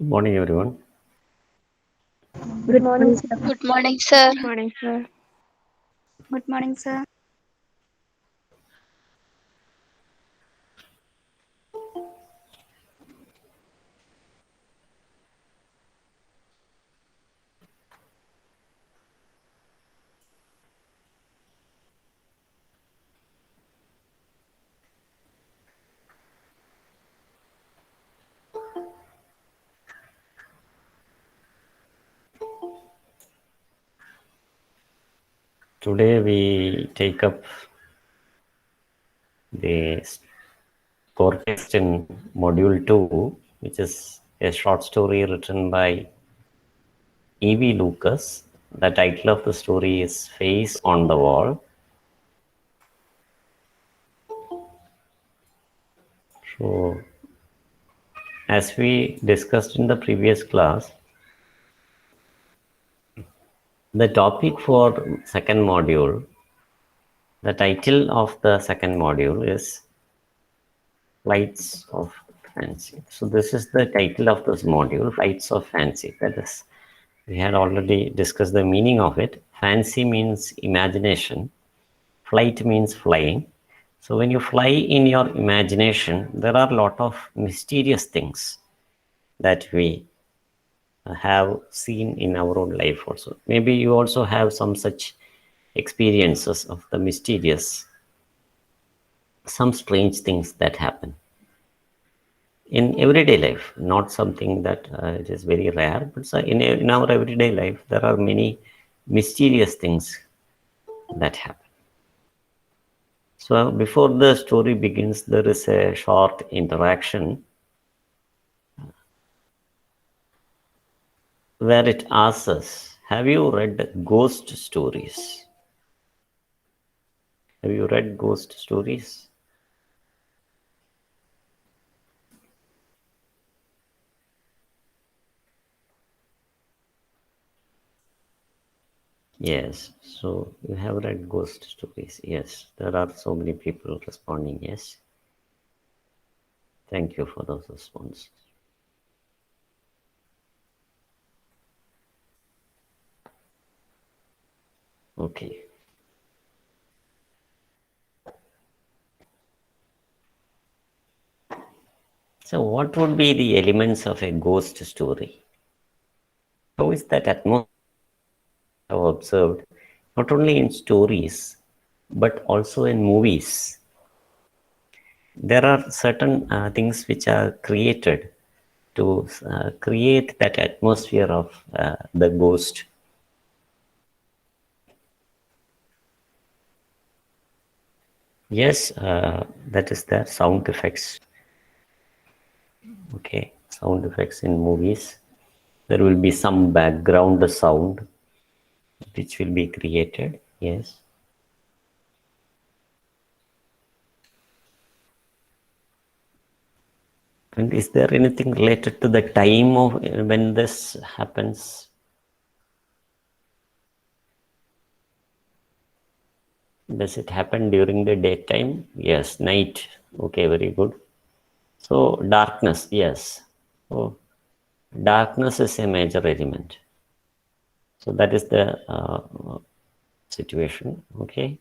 Good morning, everyone. Good morning, sir. Good morning, sir. Good morning, sir. Good morning, sir. Today we take up the core text in Module 2, which is a short story written by E.V. Lucas. The title of the story is Face on the Wall. So, as we discussed in the previous class, the topic for second module, the title of the second module is Flights of Fancy. So this is the title of this module, Flights of Fancy. That is, we had already discussed the meaning of it. Fancy means imagination. Flight means flying. So when you fly in your imagination, there are a lot of mysterious things that we have seen in our own life also. Maybe you also have some such experiences of the mysterious, some strange things that happen in everyday life, not something that it is very rare, but in our everyday life, there are many mysterious things that happen. So before the story begins, there is a short interaction where it asks us, have you read ghost stories? Have you read ghost stories? Yes, so you have read ghost stories. Yes, there are so many people responding. Yes. Thank you for those responses. Okay. So what would be the elements of a ghost story? How is that atmosphere I have observed, not only in stories, but also in movies? There are certain things which are created to create that atmosphere of the ghost. Yes, that is the sound effects. Okay, sound effects in movies. There will be some background sound which will be created. Yes. And is there anything related to the time of when this happens? Does it happen during the daytime? Yes, night. Okay, very good. So darkness, yes. So darkness is a major element. So that is the situation. Okay,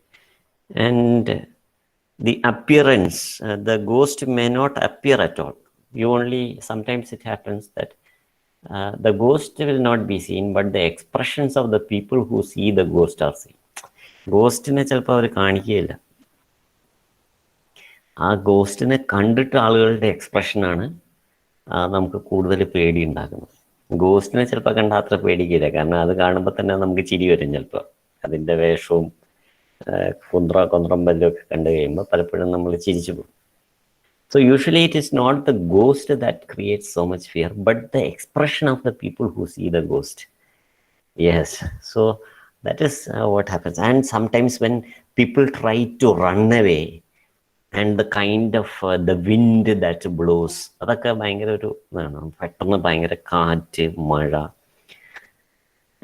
and the appearance, the ghost may not appear at all. You only sometimes it happens that the ghost will not be seen, but the expressions of the people who see the ghost are seen. ഗോസ്റ്റിനെ ചിലപ്പോൾ അവർ കാണിക്കുകയില്ല. ആ ഗോസ്റ്റിനെ കണ്ടിട്ട് ആളുകളുടെ എക്സ്പ്രഷനാണ് നമുക്ക് കൂടുതൽ പേടി ഉണ്ടാക്കുന്നത്. ഗോസ്റ്റിനെ ചിലപ്പോൾ കണ്ടാൽ അത്ര പേടിക്കില്ല, കാരണം അത് കാണുമ്പോൾ തന്നെ നമുക്ക് ചിരി വരും ചിലപ്പോൾ. അതിൻ്റെ വേഷവും കൊന്ത്രം ബല്ലൊക്കെ കണ്ടു കഴിയുമ്പോൾ പലപ്പോഴും നമ്മൾ ചിരിച്ചു പോകും. So usually it is not the ghost that creates so much fear, but the expression of the people who see the ghost. Yes, so that is what happens. And sometimes when people try to run away, and the kind of the wind that blows, അതൊക്കെ ഭയങ്കര ഒരു പെട്ടെന്ന് ഭയങ്കര കാറ്റ്, മഴ.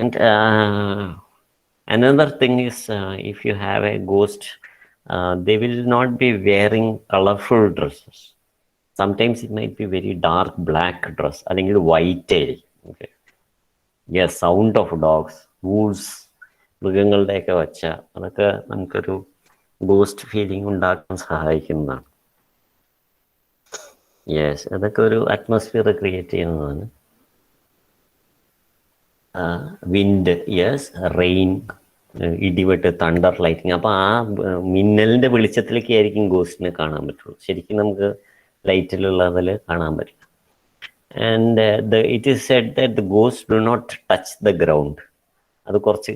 And another thing is, if you have a ghost, they will not be wearing colorful dresses. Sometimes it might be very dark black dress അല്ലെങ്കിൽ white tail. Okay. Yes, sound of dogs, wolves, മൃഗങ്ങളുടെയൊക്കെ ഒച്ച, അതൊക്കെ നമുക്കൊരു ghost feeling ഉണ്ടാക്കാൻ സഹായിക്കുന്നതാണ്. Yes, അതൊക്കെ ഒരു atmosphere create ചെയ്യുന്നതാണ്. Wind, yes, rain, ഇടിവെട്ട്, തണ്ടർ ലൈറ്റിങ്. അപ്പോൾ ആ മിന്നലിൻ്റെ വെളിച്ചത്തിലേക്ക് ആയിരിക്കും ഗോസ്റ്റിനെ കാണാൻ പറ്റുള്ളൂ. ശരിക്കും നമുക്ക് ലൈറ്റിലുള്ളതിൽ കാണാൻ പറ്റില്ല. And it is said that the ghost do not touch the ground. അത് കുറച്ച്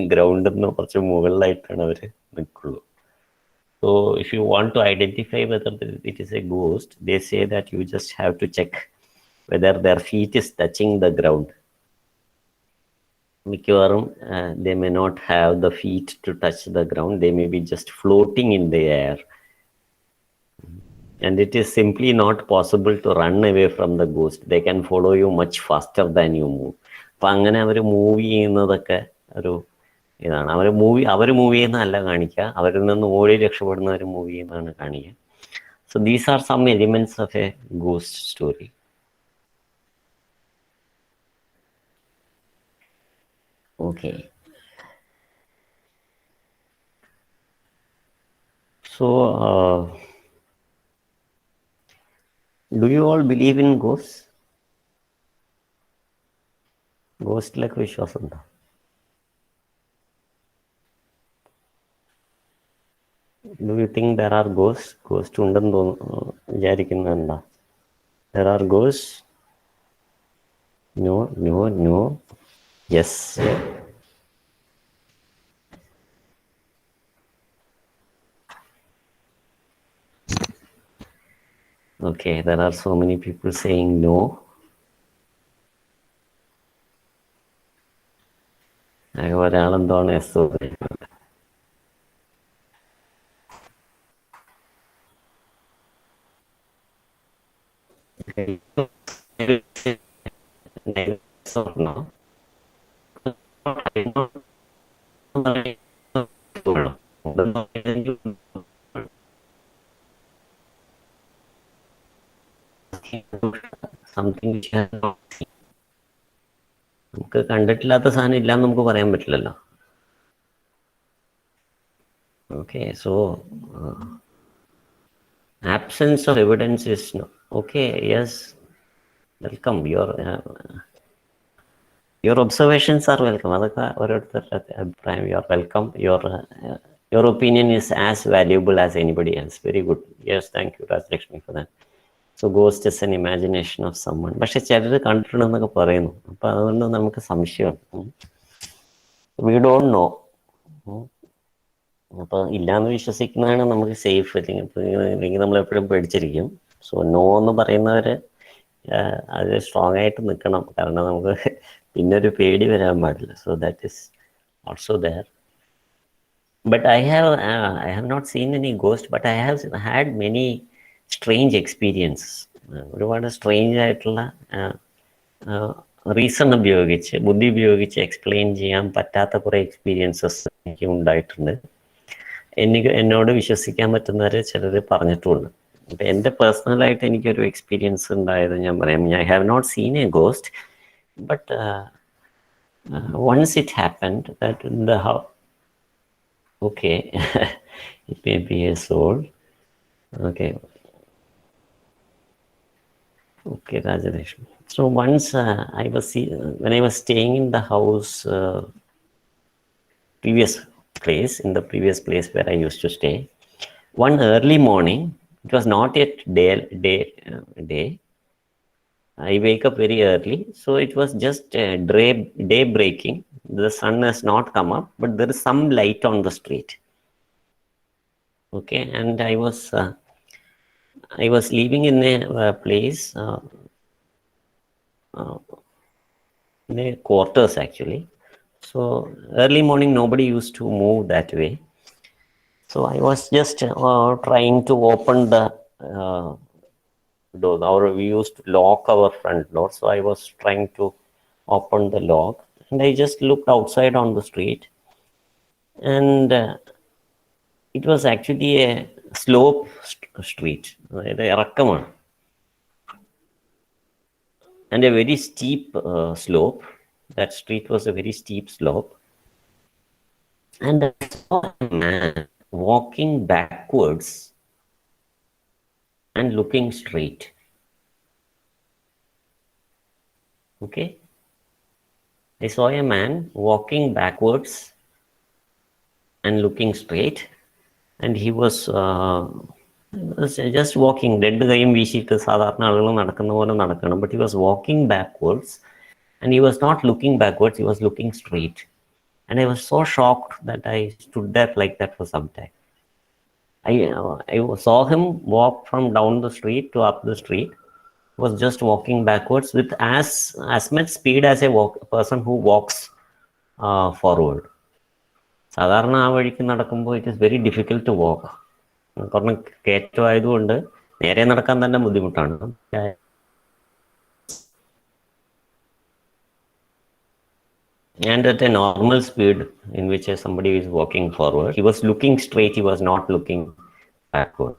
ഗ്രൗണ്ടിൽ നിന്ന് കുറച്ച് മുകളിലായിട്ടാണ് അവർ നിൽക്കുള്ളൂ. So if you want to identify whether it is a ghost, they say that you just have to check whether their feet is touching the ground. മിക്കവാറും they may not have the feet to touch the ground. They may be just floating in the air. And it is simply not possible to run away from the ghost. They can follow you much faster than you move. അപ്പം അങ്ങനെ അവർ move ചെയ്യുന്നതൊക്കെ ഒരു ഇതാണ്. അവർ move ചെയ്യുന്നതല്ല കാണിക്കുക, അവരിൽ നിന്ന് ഓടി രക്ഷപ്പെടുന്നവർ മൂവ് ചെയ്യുന്നതാണ് കാണിക്കുക. So these are some elements of a ghost story. Okay, so do you all believe in ghost? ഗോസ്റ്റിലൊക്കെ വിശ്വാസമുണ്ടോ? Do you think there are ghosts? Ghost ഉണ്ടെന്ന് തോന്നുന്നു വിചാരിക്കുന്നുണ്ടോ? There are ghosts? No, no, no. Yes. Okay, there are so many people saying no. ഒരാളെന്താണ് yes പറയുന്നത്. No. Something which has not seen. നമുക്ക് കണ്ടിട്ടില്ലാത്ത സാധനം ഇല്ലാന്ന് നമുക്ക് പറയാൻ പറ്റില്ലല്ലോ. Okay, so absence of evidence is no. Okay, yes, welcome. Your observations are welcome. അതൊക്കെ ഓരോരുത്തരുടെ അഭിപ്രായം. You are welcome. Your opinion is as valuable as anybody else. Very good. Yes, thank you, Rajlakshmi, for that. So ghost is an imagination of someone. പക്ഷെ ചിലർ കണ്ടിട്ടുണ്ടെന്നൊക്കെ പറയുന്നു. അപ്പം അതുകൊണ്ട് നമുക്ക് സംശയമാണ്. We don't know. അപ്പോൾ ഇല്ലാന്ന് വിശ്വസിക്കുന്നതാണ് നമുക്ക് സേഫ്. അല്ലെങ്കിൽ നമ്മളെപ്പോഴും പേടിച്ചിരിക്കും. സോ നോ എന്ന് പറയുന്നവർ അത് സ്ട്രോങ് ആയിട്ട് നിൽക്കണം. കാരണം നമുക്ക് പിന്നെ ഒരു പേടി വരാൻ പാടില്ല. So that is also there. But I have not seen any ghost, but I have had many strange experiences. ഒരുപാട് സ്ട്രേഞ്ച് ആയിട്ടുള്ള റീസൺ ഉപയോഗിച്ച്, ബുദ്ധി ഉപയോഗിച്ച് എക്സ്പ്ലെയിൻ ചെയ്യാൻ പറ്റാത്ത കുറേ എക്സ്പീരിയൻസസ് എനിക്ക് ഉണ്ടായിട്ടുണ്ട്. എന്നോട് വിശ്വസിക്കാൻ പറ്റുന്നവർ ചിലർ പറഞ്ഞിട്ടുമുണ്ട്. അപ്പം എൻ്റെ പേഴ്സണലായിട്ട് എനിക്കൊരു എക്സ്പീരിയൻസ് ഉണ്ടായത് ഞാൻ പറയാം. I have not seen a ghost, but once it happened that in the house, okay, it may be a soul. Okay, Rajalakshmi. So once when I was staying in the house, in the previous place where I used to stay, one early morning, it was not yet day. I wake up very early, so it was just day breaking. The sun has not come up, but there is some light on the street. Okay, and I was living in a place, in a quarters actually. So early morning, nobody used to move that way. So I was just trying to open the door. We used to lock our front door. So I was trying to open the lock, and I just looked outside on the street, and it was actually a slope street. ഇറക്കമാണ്. and a very steep slope. That street was a very steep slope. And I saw a man walking backwards and looking straight. Okay? I saw a man walking backwards and looking straight, and he was just walking, രണ്ട് കൈയും വീശിയിട്ട് സാധാരണ ആളുകൾ നടക്കുന്ന പോലെ നടക്കണം. But he was walking backwards, and he was not looking backwards, he was looking straight. And I was so shocked that I stood there like that for some time. I saw him walk from down the street to up the street. He was just walking backwards with as much speed as a person who walks forward. സാധാരണ ആ വഴിക്ക് നടക്കുമ്പോൾ it is very difficult to walk. കാരണം കയറ്റമായതുകൊണ്ട് നേരെ നടക്കാൻ തന്നെ ബുദ്ധിമുട്ടാണ്. And at a normal speed in which somebody is walking forward, he was looking straight, he was not looking backward.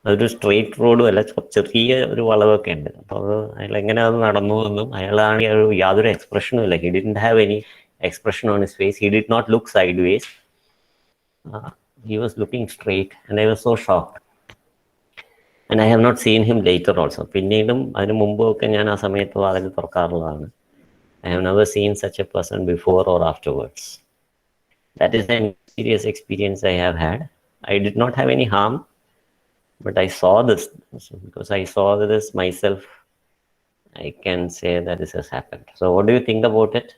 അതൊരു സ്ട്രെയിറ്റ് റോഡും അല്ല, ചെറിയ ഒരു വളവൊക്കെ ഉണ്ട്. അപ്പോൾ അത് അയാൾ എങ്ങനെ അത് നടന്നു എന്നും അയാളാണെങ്കിൽ യാതൊരു എക്സ്പ്രഷനും ഇല്ല. He didn't have any expression on his face. He did not look sideways. He was looking straight, and I was so shocked. And I have not seen him later also. പിന്നീടും അതിന് മുമ്പൊക്കെ ഞാൻ ആ സമയത്ത് വാതിൽ തുറക്കാറുള്ളതാണ്. I have never seen such a person before or afterwards. That is a serious experience I have had. I did not have any harm, but I saw this. Because I saw this myself, I can say that this has happened. So what do you think about it?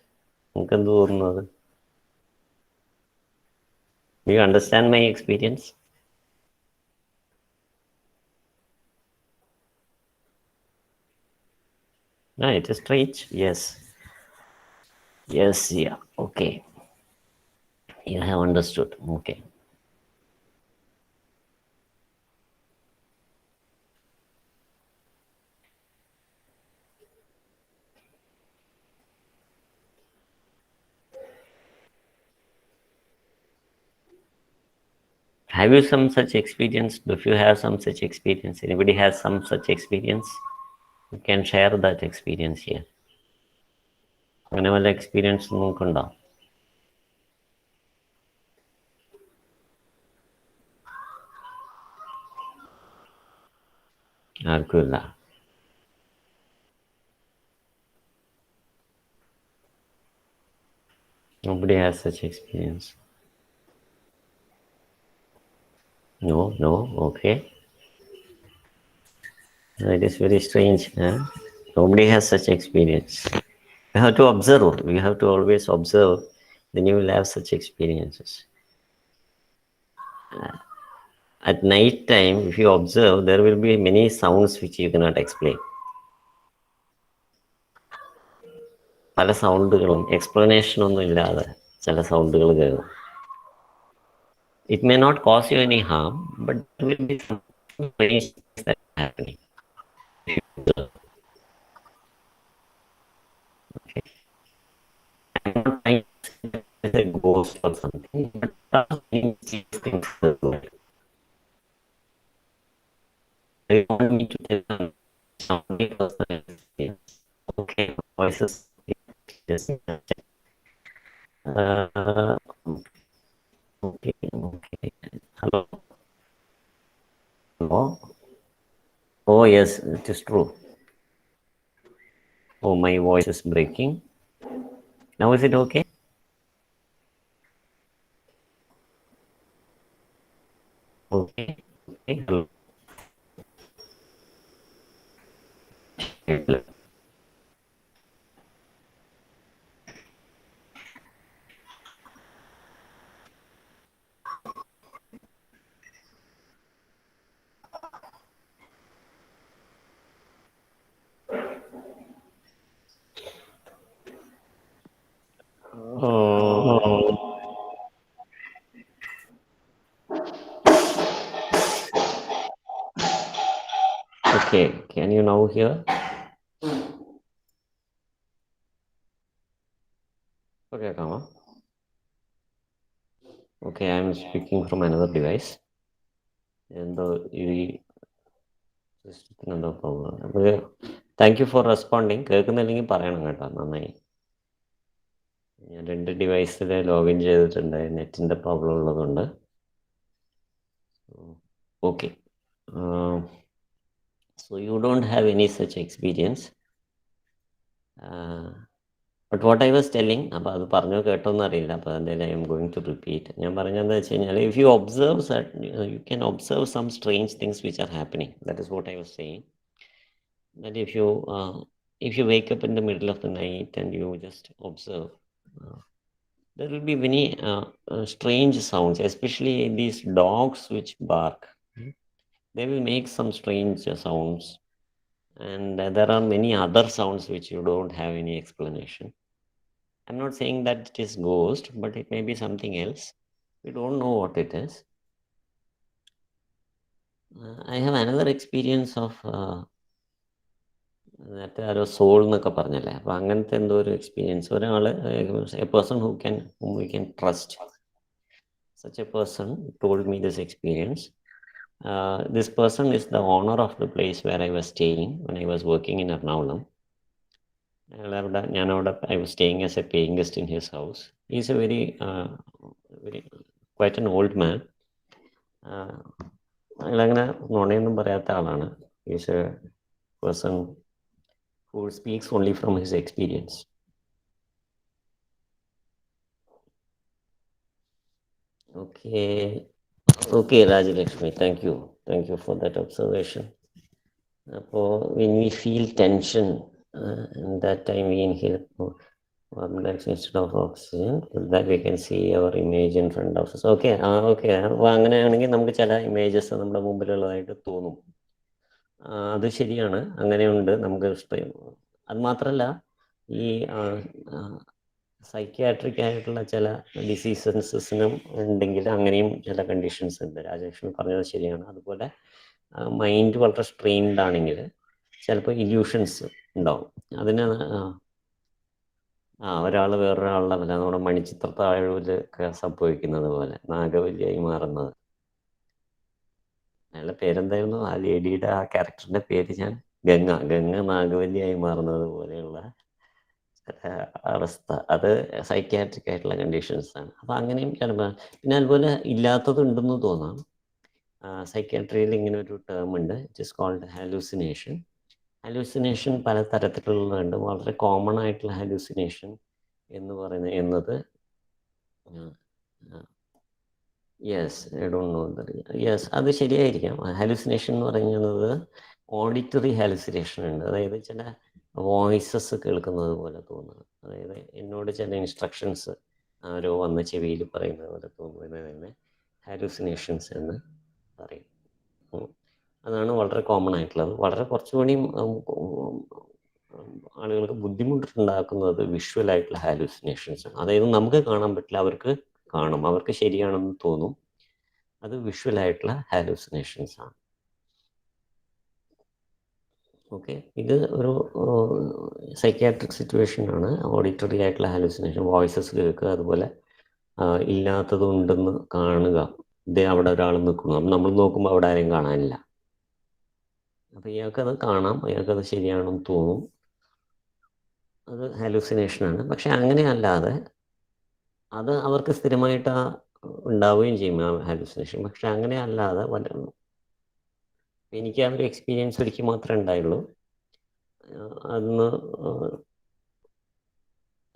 Do you understand my experience? No, it is strange. Yes. Yes, yeah. Okay. You have understood. Okay. Have you some such experience? If you have some such experience, anybody has some such experience, you can share that experience here. അങ്ങനെ വല്ല experience നിങ്ങൾക്കുണ്ടോ? ആർക്കുമില്ല. Nobody has such experience. No, okay. It is very strange. Huh? Nobody has such experience. You have to observe. You have to always observe. Then you will have such experiences. At night time, if you observe, there will be many sounds which you cannot explain. പല സൗണ്ടുകളും explanation ഒന്നും ഇല്ലാതെ ചില സൗണ്ടുകൾ കേൾക്കും. It may not cause you any harm, but there will be some strange things that are happening. Okay. I'm not trying to say that it's a ghost or something, but there are many strange things in the world. I want me to tell them somebody personal experience. Okay, voices. Yes. Okay. Hello. Hello. Oh yes, it is true. Oh, my voice is breaking. Now is it okay? Okay. Hello. Oh. Okay, can you now hear? Okay, Kama. Okay, I'm speaking from another device. And the system problem. Thank you for responding. കേൾക്കുന്നില്ലെങ്കിൽ പറയണം കേട്ടോ, നന്നായി. ഞാൻ 2 ഡിവൈസിൽ login ചെയ്തിട്ടുണ്ട്, നെറ്റിൻ്റെ problem ഉള്ളതുകൊണ്ട്. Okay, so you don't have any such experience. But what I was telling, അപ്പോൾ അത് പറഞ്ഞു കേട്ടോന്ന് അറിയില്ല, അപ്പോൾ എന്തായാലും I am going to repeat. ഞാൻ പറഞ്ഞതെന്ന് വെച്ച് കഴിഞ്ഞാൽ, if you observe you can observe some strange things which are happening. That is what I was saying. That if you wake up in the middle of the night and you just observe, there will be many strange sounds, especially these dogs which bark. They will make some strange sounds, and there are many other sounds which you don't have any explanation. I'm not saying that it is ghost, but it may be something else. We don't know what it is. I have another experience of നേരത്തെ ആരോ soul എന്നൊക്കെ പറഞ്ഞല്ലേ, അപ്പോൾ അങ്ങനത്തെ എന്തോ ഒരു experience. ഒരാൾ, A person whom we can trust, such a person told me this experience. This person is the owner of the place where I was staying when I was working in Ernakulam. I was staying as a paying guest in his house. He's a very quite an old man. അയാളങ്ങനെ നുണയൊന്നും പറയാത്ത ആളാണ്. Is A person who speaks only from his experience. Okay, Rajalakshmi, thank you for that observation. When we feel tension, and that time we inhale carbon dioxide instead of oxygen, that we can see our image in front of us. Okay, അപ്പോൾ അങ്ങനെയാണെങ്കിൽ നമുക്ക് ചില images നമ്മുടെ മുമ്പിലുള്ളതായിട്ട് തോന്നും. അത് ശരിയാണ്, അങ്ങനെയുണ്ട്. നമുക്ക് അത് മാത്രമല്ല, ഈ സൈക്യാട്രിക് ആയിട്ടുള്ള ചില ഡിസീസസിനും ഉണ്ടെങ്കിൽ അങ്ങനെയും ചില കണ്ടീഷൻസ് ഉണ്ട്. രാജലക്ഷ്മി പറഞ്ഞത് ശരിയാണ്. അതുപോലെ മൈൻഡ് വളരെ സ്ട്രെയിൻഡ് ആണെങ്കിൽ ചിലപ്പോൾ ഇല്യൂഷൻസ് ഉണ്ടാവും. അതിന് ഒരാൾ വേറൊരാളുടെ പോലെ, നമ്മുടെ മണിച്ചിത്രത്താഴൂലൊക്കെ സംഭവിക്കുന്നത് പോലെ നാഗവല്ലിയായി മാറുന്നത്. അയാളുടെ പേരെന്തായിരുന്നു, ആ ലേഡിയുടെ ആ ക്യാരക്ടറിൻ്റെ പേര്? ഗംഗ നാഗവല്ലിയായി മാറുന്നത് പോലെയുള്ള അവസ്ഥ, അത് സൈക്യാട്രിക് ആയിട്ടുള്ള കണ്ടീഷൻസ് ആണ്. അപ്പോൾ അങ്ങനെയും ചിലപ്പോൾ, പിന്നെ അതുപോലെ ഇല്ലാത്തതുണ്ടെന്ന് തോന്നാം. സൈക്യാട്രിയിൽ ഇങ്ങനെ ഒരു ടേം ഉണ്ട്, it is called hallucination. Hallucination പല തരത്തിലുള്ളതുണ്ട്. വളരെ കോമൺ ആയിട്ടുള്ള ഹാലൂസിനേഷൻ എന്ന് പറയുന്നത് അത് ശരിയായിരിക്കാം. ഹാലൂസിനേഷൻ എന്ന് പറയുന്നത് ഓഡിറ്ററി ഹാലൂസിനേഷൻ ഉണ്ട്. അതായത് ചില വോയിസസ് കേൾക്കുന്നത് പോലെ തോന്നുന്നത്, അതായത് എന്നോട് ചില ഇൻസ്ട്രക്ഷൻസ് ആരോ വന്ന് ചെവിയിൽ പറയുന്നത് പോലെ തോന്നുന്നത് തന്നെ ഹാലൂസിനേഷൻസ് എന്ന് പറയും. അതാണ് വളരെ കോമൺ ആയിട്ടുള്ളത്. വളരെ കുറച്ചുകൂടി ആളുകൾക്ക് ബുദ്ധിമുട്ടുണ്ടാക്കുന്നത് വിഷ്വലായിട്ടുള്ള ഹാലൂസിനേഷൻസ് ആണ്. അതായത് നമുക്ക് കാണാൻ പറ്റില്ല, അവർക്ക് കാണും, അവർക്ക് ശരിയാണെന്ന് തോന്നും. അത് വിഷ്വലായിട്ടുള്ള ഹാലൂസിനേഷൻസ് ആണ്. ഓക്കെ, ഇത് ഒരു സൈക്യാട്രിക് സിറ്റുവേഷൻ ആണ്. ഓഡിറ്ററി ആയിട്ടുള്ള ഹാലൂസിനേഷൻ, വോയിസസ് കേൾക്കുക, അതുപോലെ ഇല്ലാത്തതുണ്ടെന്ന് കാണുക. അവിടെ ഒരാൾ നിൽക്കുന്നു, നമ്മൾ നോക്കുമ്പോൾ അവിടെ ആരെയും കാണാനില്ല. അപ്പോൾ ഇയാൾക്കത് കാണാം, ഇയാൾക്കത് ശരിയാണെന്ന് തോന്നും. അത് ഹാലൂസിനേഷനാണ്. പക്ഷെ അങ്ങനെയല്ലാതെ അത് അവർക്ക് സ്ഥിരമായിട്ട് ഉണ്ടാവുകയും ചെയ്യും ആ ഹാലൂസിനേഷൻ. പക്ഷെ അങ്ങനെ അല്ലാതെ എനിക്ക് ആ ഒരു എക്സ്പീരിയൻസ് ഒരിക്കൽ മാത്രമേ ഉണ്ടായുള്ളൂ. അന്ന്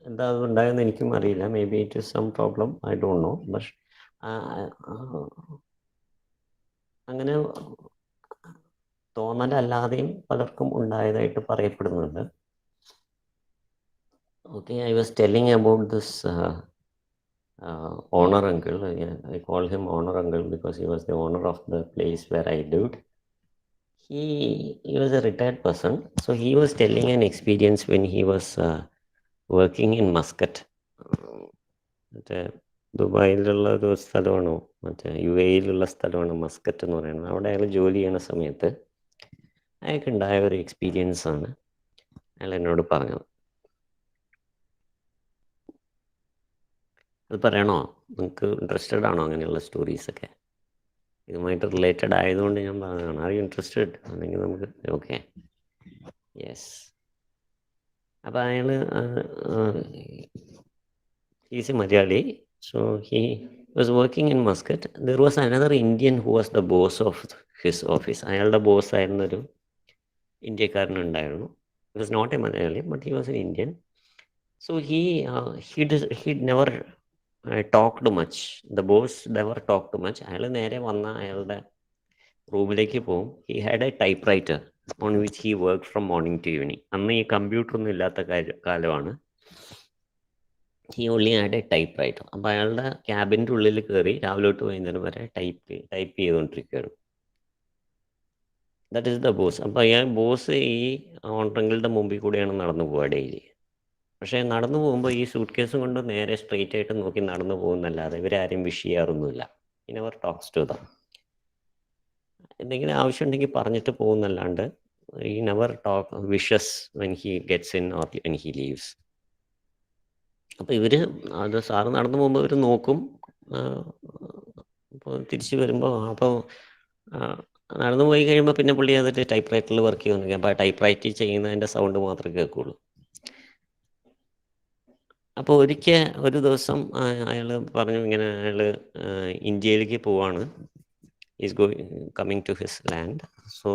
എന്താ അത് ഉണ്ടായെന്ന് എനിക്കും അറിയില്ല. Maybe it is some problem, I don't know. But അങ്ങനെ തോന്നലല്ലാതെയും പലർക്കും ഉണ്ടായതായിട്ട് പറയപ്പെടുന്നുണ്ട്. Okay, I was telling about this owner uncle. I call him owner uncle because he was the owner of the place where I lived. He was a retired person, so he was telling an experience when he was working in Muscat. മറ്റേ ദുബായിലുള്ള ഒരു സ്ഥലമാണോ, മറ്റേ UAE സ്ഥലമാണ് Muscat എന്ന് പറയുന്നത്. അവിടെ അയാൾ ജോലി ചെയ്യുന്ന സമയത്ത് അയാൾക്കുണ്ടായ ഒരു എക്സ്പീരിയൻസ് ആണ് അയാൾ എന്നോട് പറഞ്ഞത്. അത് പറയണോ? നിങ്ങൾക്ക് ഇൻട്രസ്റ്റഡ് ആണോ അങ്ങനെയുള്ള സ്റ്റോറീസൊക്കെ? ഇതുമായിട്ട് റിലേറ്റഡ് ആയതുകൊണ്ട് ഞാൻ പറഞ്ഞതാണ്. Are you interested? അല്ലെങ്കിൽ നമുക്ക് ഓക്കെ. യെസ്. അപ്പം അയാൾ is a Malayali. So he was working in Muscat. There was another Indian who was the boss of his office. അയാളുടെ ബോസ് ആയിരുന്നൊരു ഇന്ത്യക്കാരനുണ്ടായിരുന്നു. He was not a Malayali, but he was an Indian. So he never talked much. The boss never talked much. അയാൾ നേരെ വന്ന അയാളുടെ റൂമിലേക്ക് പോകും. He had a typewriter on which he work from morning to evening. അന്ന് ഈ കമ്പ്യൂട്ടറൊന്നും ഇല്ലാത്ത കാലമാണ്. He only had a typewriter. അപ്പോൾ അയാളുടെ ക്യാബിൻ്റെ ഉള്ളിൽ കയറി രാവിലെ തൊട്ട് വൈകുന്നേരം വരെ ടൈപ്പ് ചെയ്തുകൊണ്ടിരിക്കുകയാണ്. That is the boss. അപ്പോൾ അയാൾ ബോസ് ഈ ഓൺറങ്ങളുടെ മുമ്പിൽ കൂടെയാണ് നടന്നു പോവുക ഡെയിലി. പക്ഷേ നടന്നു പോകുമ്പോൾ ഈ സൂട്ട് കേസും കൊണ്ട് നേരെ സ്ട്രെയിറ്റ് ആയിട്ട് നോക്കി നടന്നു പോകുന്നല്ലാതെ ഇവരാരും വിഷ് ചെയ്യാറൊന്നുമില്ല. In our talks to them. എന്തെങ്കിലും ആവശ്യമുണ്ടെങ്കിൽ പറഞ്ഞിട്ട് പോകുന്നല്ലാണ്ട് he never talk wishes when he gets in or when he leaves. അപ്പോൾ ഇവർ അത് സാറ് നടന്നു പോകുമ്പോൾ ഇവർ നോക്കും. അപ്പോൾ തിരിച്ച് വരുമ്പോൾ അപ്പോൾ നടന്നു പോയി കഴിയുമ്പോൾ പിന്നെ പുള്ളി അതിട്ട് ടൈപ്പ് റൈറ്ററിൽ വർക്ക് ചെയ്യുന്നു. അപ്പോൾ ടൈപ്പ് റൈറ്റ് ചെയ്യുന്നതിൻ്റെ സൗണ്ട് മാത്രമേ കേൾക്കുള്ളൂ. അപ്പോൾ ഒരു ദിവസം അയാൾ പറഞ്ഞു ഇങ്ങനെ അയാൾ ഇന്ത്യയിലേക്ക് പോവാണ്. Is coming to his land. So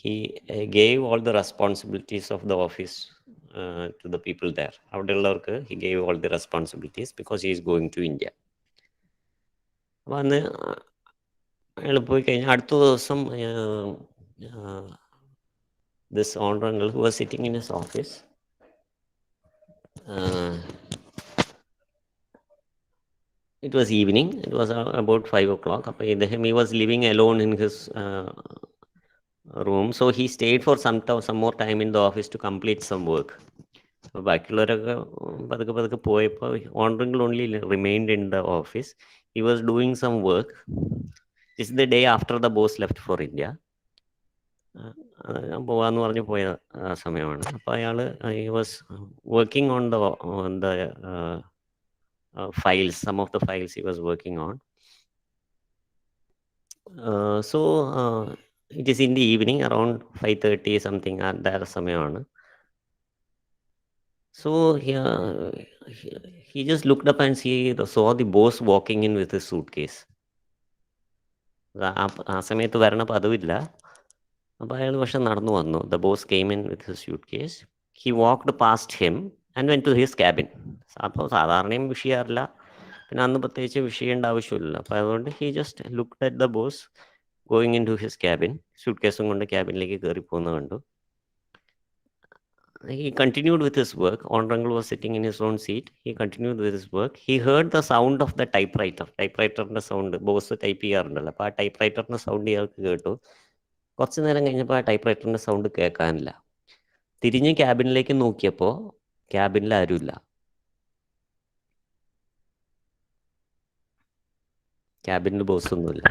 he gave all the responsibilities of the office to the people there. അവിടെയുള്ളവർക്ക് he gave all the responsibilities because he is going to India. അപ്പോൾ അന്ന് അയാൾ പോയി കഴിഞ്ഞാൽ അടുത്ത ദിവസം this owner uncle who was sitting in his office, it was evening. It was about 5 o'clock. He was living alone in his room. So he stayed for some more time in the office to complete some work. ബാക്കിയുള്ളവരൊക്കെ പതുക്കെ പതുക്കെ പോയപ്പോൾ honouring only remained in the office. He was doing some work. This is the day after the boss left for India. പോവാന്ന് പറഞ്ഞ് പോയ സമയമാണ്. അപ്പോൾ അയാൾ he was working on the files, some of the files he was working on. It is in the evening around 5:30 something at that samayana. So he just looked up and saw the boss walking in with his suitcase. ആ സമയത്ത് വരണ പതിവില്ല. അപ്പോൾ അയാൾ പക്ഷെ നടന്നു വന്നു. The boss came in with his suitcase. He walked past him and went to his cabin. അപ്പോൾ സാധാരണയും വിഷയാറില്ല, പിന്നെ അന്ന് പ്രത്യേകിച്ച് വിഷയേണ്ട ആവശ്യമില്ല. അപ്പോൾ അതുകൊണ്ട് he just looked at the boss going into his cabin. സ്യൂട്ട് കേസും കൊണ്ട് ക്യാബിനിലേക്ക് കയറി പോകുന്നത് കണ്ടു. He continued with his work. Honorable was sitting in his own seat. He continued with his work. He heard the sound of the typewriter. ടൈപ്പ്റൈറ്ററിൻ്റെ sound. Boss type ചെയ്യാറുണ്ടല്ലോ, അപ്പോൾ ആ ടൈപ്പ്റൈറ്ററിൻ്റെ സൗണ്ട് ഇയാൾക്ക് കേട്ടു. കുറച്ച് നേരം കഴിഞ്ഞപ്പോൾ ആ ടൈപ്പ്റൈറ്ററിൻ്റെ സൗണ്ട് കേൾക്കാനില്ല. തിരിഞ്ഞ് ക്യാബിനിലേക്ക് നോക്കിയപ്പോൾ ക്യാബിനിൽ ആരുമില്ല. ക്യാബിനിൽ ബോസൊന്നുമില്ല.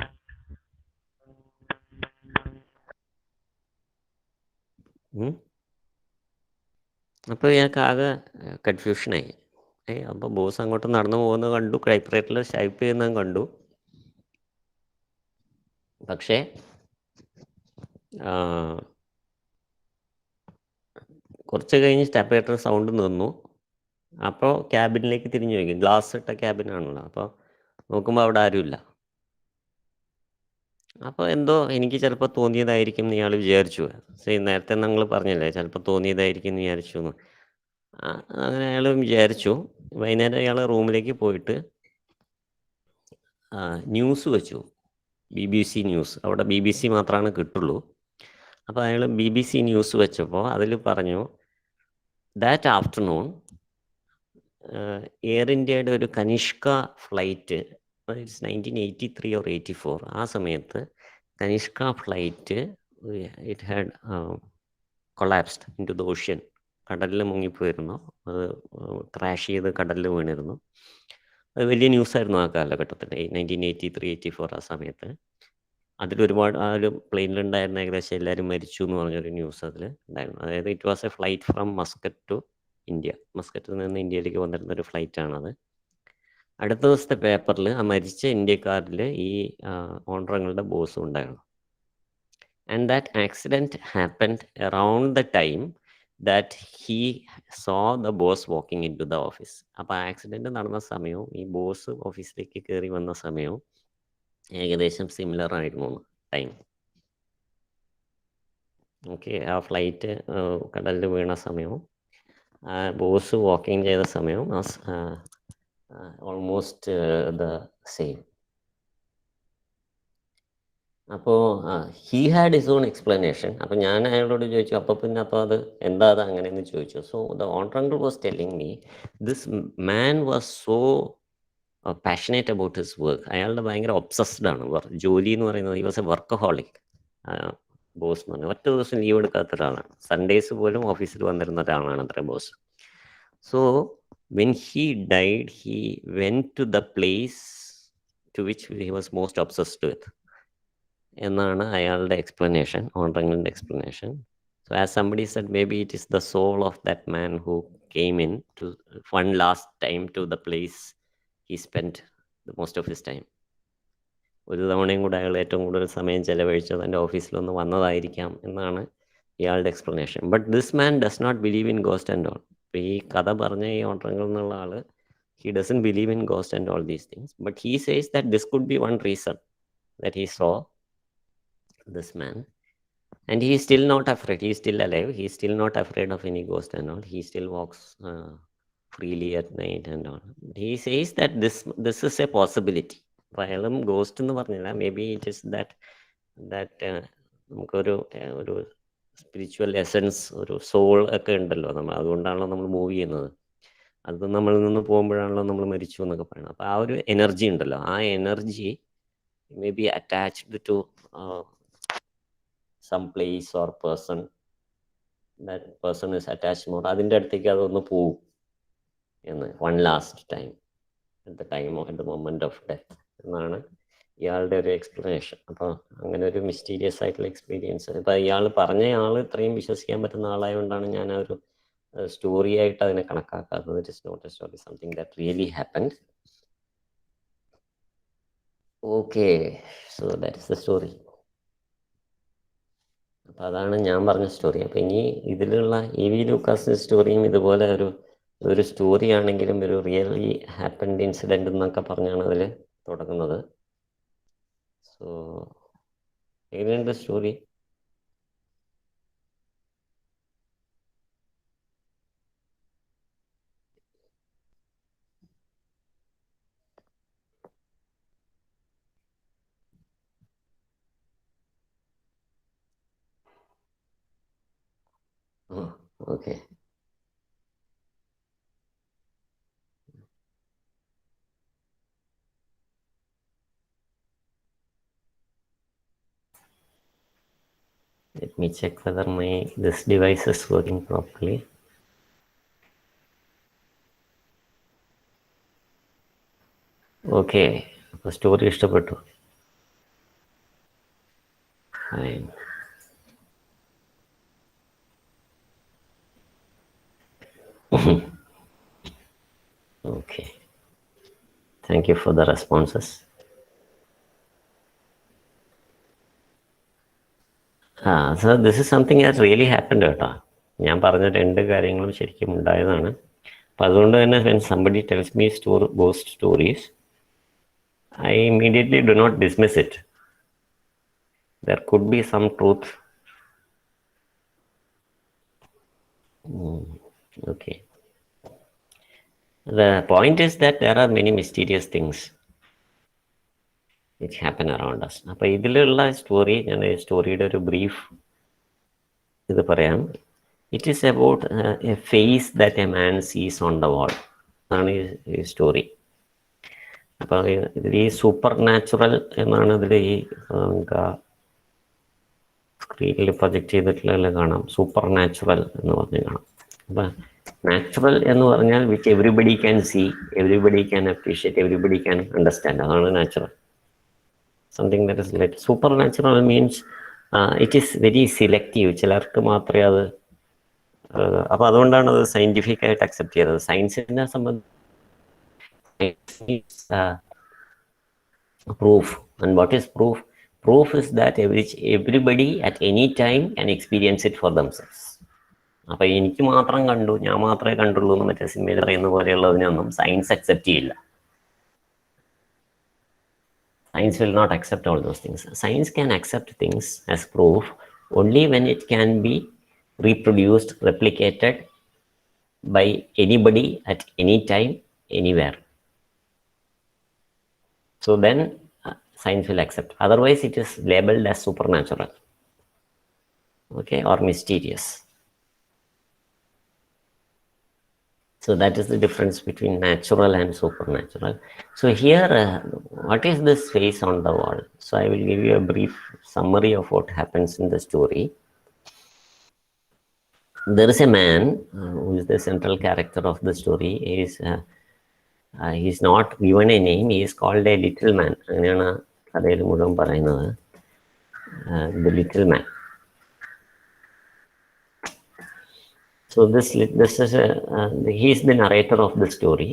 അപ്പോൾ ഇയാൾക്ക് ആകെ കൺഫ്യൂഷനായി. അപ്പോൾ ബോസ് അങ്ങോട്ട് നടന്നു പോകുന്നത് കണ്ടു, ടൈപ്പ്റൈറ്ററിൽ ടൈപ്പ് ചെയ്യുന്നത് കണ്ടു. പക്ഷേ കുറച്ച് കഴിഞ്ഞ് ടൈപ്പ്റൈറ്റർ സൗണ്ട് നിന്നു. അപ്പോൾ ക്യാബിനിലേക്ക് തിരിഞ്ഞു നോക്കി. ഗ്ലാസ് ഇട്ട ക്യാബിനാണല്ലോ. അപ്പോൾ നോക്കുമ്പോൾ അവിടെ ആരുമില്ല. അപ്പോൾ എന്തോ എനിക്ക് ചിലപ്പോൾ തോന്നിയതായിരിക്കും എന്ന് ഇയാൾ വിചാരിച്ചു. നേരത്തെ നിങ്ങൾ പറഞ്ഞില്ലേ ചിലപ്പോൾ തോന്നിയതായിരിക്കും എന്ന് വിചാരിച്ചു എന്ന്. അങ്ങനെ അയാൾ വിചാരിച്ചു. വൈകുന്നേരം അയാൾ റൂമിലേക്ക് പോയിട്ട് ന്യൂസ് വെച്ചു. BBC news. അവിടെ BBC മാത്രമാണ് കിട്ടുള്ളൂ. അപ്പോൾ അയാൾ BBC ന്യൂസ് വെച്ചപ്പോൾ അതിൽ പറഞ്ഞു, ദാറ്റ് ആഫ്റ്റർനൂൺ എയർ ഇന്ത്യയുടെ ഒരു കനിഷ്ക ഫ്ലൈറ്റ്, 1983 or 84, ആ സമയത്ത് Kanishka flight it had collapsed into the ocean. കടലിൽ മുങ്ങിപ്പോയിരുന്നു. അത് ക്രാഷ് ചെയ്ത് കടലിൽ വീണിരുന്നു. അത് വലിയ ന്യൂസായിരുന്നു ആ കാലഘട്ടത്തിൽ, 1983-84 ആ സമയത്ത്. അതിലൊരുപാട് ആ ഒരു പ്ലെയിനിലുണ്ടായിരുന്ന ഏകദേശം എല്ലാവരും മരിച്ചു എന്ന് പറഞ്ഞൊരു ന്യൂസ് അതിൽ ഉണ്ടായിരുന്നു. അതായത് it was a flight from Muscat to India. മസ്കറ്റിൽ നിന്ന് ഇന്ത്യയിലേക്ക് വന്നിരുന്ന ഒരു ഫ്ലൈറ്റാണത്. അടുത്ത ദിവസത്തെ പേപ്പറിൽ ആ മരിച്ച ഇന്ത്യക്കാരിൽ ഈ ഓണറങ്ങളുടെ ബോസും ഉണ്ടായിരുന്നു. and that accident happened around the time that he saw the boss walking into the office. അപ്പോൾ ആ ആക്സിഡൻറ്റ് നടന്ന സമയവും ഈ ബോസ് ഓഫീസിലേക്ക് കയറി വന്ന സമയവും ഏകദേശം സിമിലർ ആയിരുന്നു ടൈം. ഓക്കെ, ആ ഫ്ലൈറ്റ് കടലിൽ വീണ സമയവും ബോസ് വാക്കിംഗ് ചെയ്ത സമയവും ഓൾമോസ്റ്റ് ദ സെയിം. അപ്പോൾ he had his own explanation. അപ്പോൾ ഞാൻ അയാളോട് ചോദിച്ചു, അപ്പോൾ പിന്നെ അപ്പോൾ അത് എന്താ അത് അങ്ങനെയെന്ന് ചോദിച്ചു. So the owner uncle was telling me this man was so passionate about his work. അയാളുടെ ഭയങ്കര ഒബ്സസ്ഡ് ആണ് ജോലി എന്ന് പറയുന്നത്. He was a workaholic. Boss എന്ന് പറഞ്ഞാൽ ഒറ്റ ദിവസം ലീവ് എടുക്കാത്ത ഒരാളാണ്. സൺഡേസ് പോലും ഓഫീസിൽ വന്നിരുന്ന ഒരാളാണ് അത്ര boss. So when he died he went to the place to which he was most obsessed with എന്നാണ് അയാളുടെ എക്സ്പ്ലനേഷൻ, ഓൺട്രങ്കിളിൻ്റെ explanation. So as somebody said maybe it is the soul of that man who came into one last time to the place he spend the most of his time. ഒരു തവണയും കൂടെ അയാൾ ഏറ്റവും കൂടുതൽ സമയം ചെലവഴിച്ചത് എൻ്റെ ഓഫീസിലൊന്ന് വന്നതായിരിക്കാം എന്നാണ് ഇയാളുടെ explanation. But this man does not believe in ghost and all. ഇപ്പോൾ ഈ കഥ പറഞ്ഞ ഈ ഓൺട്രങ്കിൾ എന്നുള്ള ആൾ, he doesn't believe in ghost and all these things, but he says that this could be one reason that he saw this man, and he is still not afraid. He is still alive. He is still not afraid of any ghost and all. He still walks freely at night and all. He says that this is a possibility. അയാളും ghost എന്ന് പറഞ്ഞില്ല, may be it is that നമുക്കൊരു ഒരു spiritual essence, ഒരു soul ഒക്കെ ഉണ്ടല്ലോ നമ്മൾ, അതുകൊണ്ടാണല്ലോ നമ്മൾ മൂവ് ചെയ്യുന്നത്. അത് നമ്മളിൽ നിന്ന് പോകുമ്പോഴാണല്ലോ നമ്മൾ മരിച്ചു എന്നൊക്കെ പറയുന്നത്. അപ്പോൾ ആ ഒരു എനർജി ഉണ്ടല്ലോ, ആ energy may be attached to some place or person. That person is attached more. അതിൻ്റെ അടുത്തേക്ക് അതൊന്ന് പോവും എന്ന്, one last time at the moment of death എന്നാണ് ഇയാളുടെ ഒരു എക്സ്പ്ലനേഷൻ. അപ്പോൾ അങ്ങനെ ഒരു മിസ്റ്റീരിയസ് ആയിട്ടുള്ള എക്സ്പീരിയൻസ് ഇപ്പോൾ ഇയാൾ പറഞ്ഞ ആൾ ഇത്രയും വിശ്വസിക്കാൻ പറ്റുന്ന ആളായതുകൊണ്ടാണ് ഞാൻ ആ ഒരു സ്റ്റോറി ആയിട്ട് അതിനെ കണക്കാക്കാത്തത്. It is not a story, something that really happened. Okay, so that is the story. അപ്പം അതാണ് ഞാൻ പറഞ്ഞ സ്റ്റോറി. അപ്പം ഇനി ഇതിലുള്ള ഇ.വി. ലൂക്കാസിൻ്റെ സ്റ്റോറിയും ഇതുപോലെ ഒരു സ്റ്റോറി ആണെങ്കിലും ഒരു റിയലി ഹാപ്പൻഡ് ഇൻസിഡൻറ്റ് എന്നൊക്കെ പറഞ്ഞാണ് അതിൽ തുടങ്ങുന്നത്. സോ എങ്ങനെയുണ്ട് story? Okay, let me check whether this device is working properly. Okay, അപ്പോൾ സ്റ്റോറി ഇഷ്ടപ്പെട്ടു. Fine. Okay, thank you for the responses. So this is something that really happened കേട്ടോ. ഞാൻ പറഞ്ഞ രണ്ട് കാര്യങ്ങളും ശരിക്കും ഉണ്ടായതാണ്. അപ്പം അതുകൊണ്ട് തന്നെ when somebody tells me ghost stories, I immediately do not dismiss it. There could be some truth. Okay. The point is that there are many mysterious things which happen around us. അപ്പോൾ ഇതിലുള്ള story, ഞാൻ സ്റ്റോറിയുടെ ഒരു brief ഇത് പറയാം. It is about a face that a man sees on the വാൾ. അതാണ് ഈ story. അപ്പോൾ ഇതിൽ ഈ സൂപ്പർ നാച്ചുറൽ എന്നാണ് ഇതിൽ ഈ നമുക്ക് സ്ക്രീനിൽ പ്രൊജക്റ്റ് ചെയ്തിട്ടുള്ള കാണാം. സൂപ്പർ നാച്ചുറൽ എന്ന് പറഞ്ഞ് കാണാം. അപ്പം നാച്ചുറൽ എന്ന് പറഞ്ഞാൽ which everybody can see, everybody can appreciate, everybody can understand. അതാണ് natural. Something that is like supernatural means it is very selective. ചിലർക്ക് മാത്രമേ അത് അപ്പോൾ അതുകൊണ്ടാണ് അത് സയൻറ്റിഫിക് ആയിട്ട് അക്സെപ്റ്റ് ചെയ്തത്. സയൻസിനെ സംബന്ധിച്ച് proof, and what is proof? Proof is that everybody at any time can experience it for themselves. അപ്പോൾ എനിക്ക് മാത്രം കണ്ടു, ഞാൻ മാത്രമേ കണ്ടുള്ളൂ എന്ന് മറ്റേ സിനിമയിൽ പറയുന്ന പോലെയുള്ളതിനൊന്നും സയൻസ് അക്സെപ്റ്റ് ചെയ്യില്ല. Science will not accept all those things. Science can accept things as proof only when it can be reproduced, replicated by anybody at any time, anywhere. So then science will accept. Otherwise, it is labeled as supernatural, okay, or mysterious. So that is the difference between natural and supernatural. So here, what is this face on the wall? So I will give you a brief summary of what happens in the story. There is a man who is the central character of the story. He is not given a name. He is called a little man. അങ്ങനെയാണ് കഥയിൽ മുഴുവൻ പറയുന്നത്. The little man. So this is he is the narrator of the story.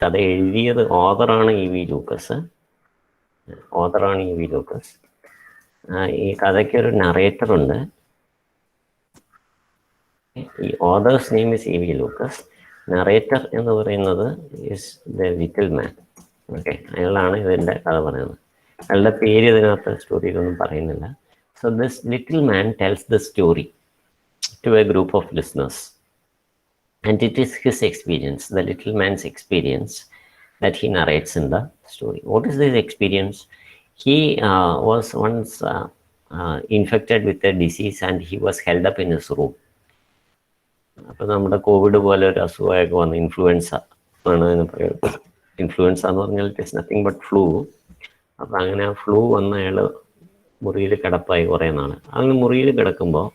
കഥ എഴുതിയത് ഓഥറാണ് E V Lucas. ഈ കഥയ്ക്കൊരു narrator ഉണ്ട്. ഈ author's name is E V Lucas. Narrator എന്ന് പറയുന്നത് is the little man. Okay, അയാളാണ് ഇതിൻ്റെ കഥ പറയുന്നത്. അയാളുടെ പേര് ഇതിനകത്ത് സ്റ്റോറിയിലൊന്നും പറയുന്നില്ല. So this little man tells the story to a group of listeners, and it is his experience, the little man's experience, that he narrates in the story. What is this experience? He was once infected with a disease and he was held up in his room. അപ്പോൾ നമ്മുടെ Covid പോലെ ഒരു അസുഖമൊക്കെ വന്ന് influenza ആണ് എന്ന് പറയുന്നത്. Influenza എന്ന് പറഞ്ഞാൽ it is nothing but flu. അപ്പം അങ്ങനെ ഫ്ലൂ വന്ന് അയാൾ മുറിയിൽ കിടപ്പായി കുറേ നാൾ. അങ്ങനെ മുറിയിൽ കിടക്കുമ്പോൾ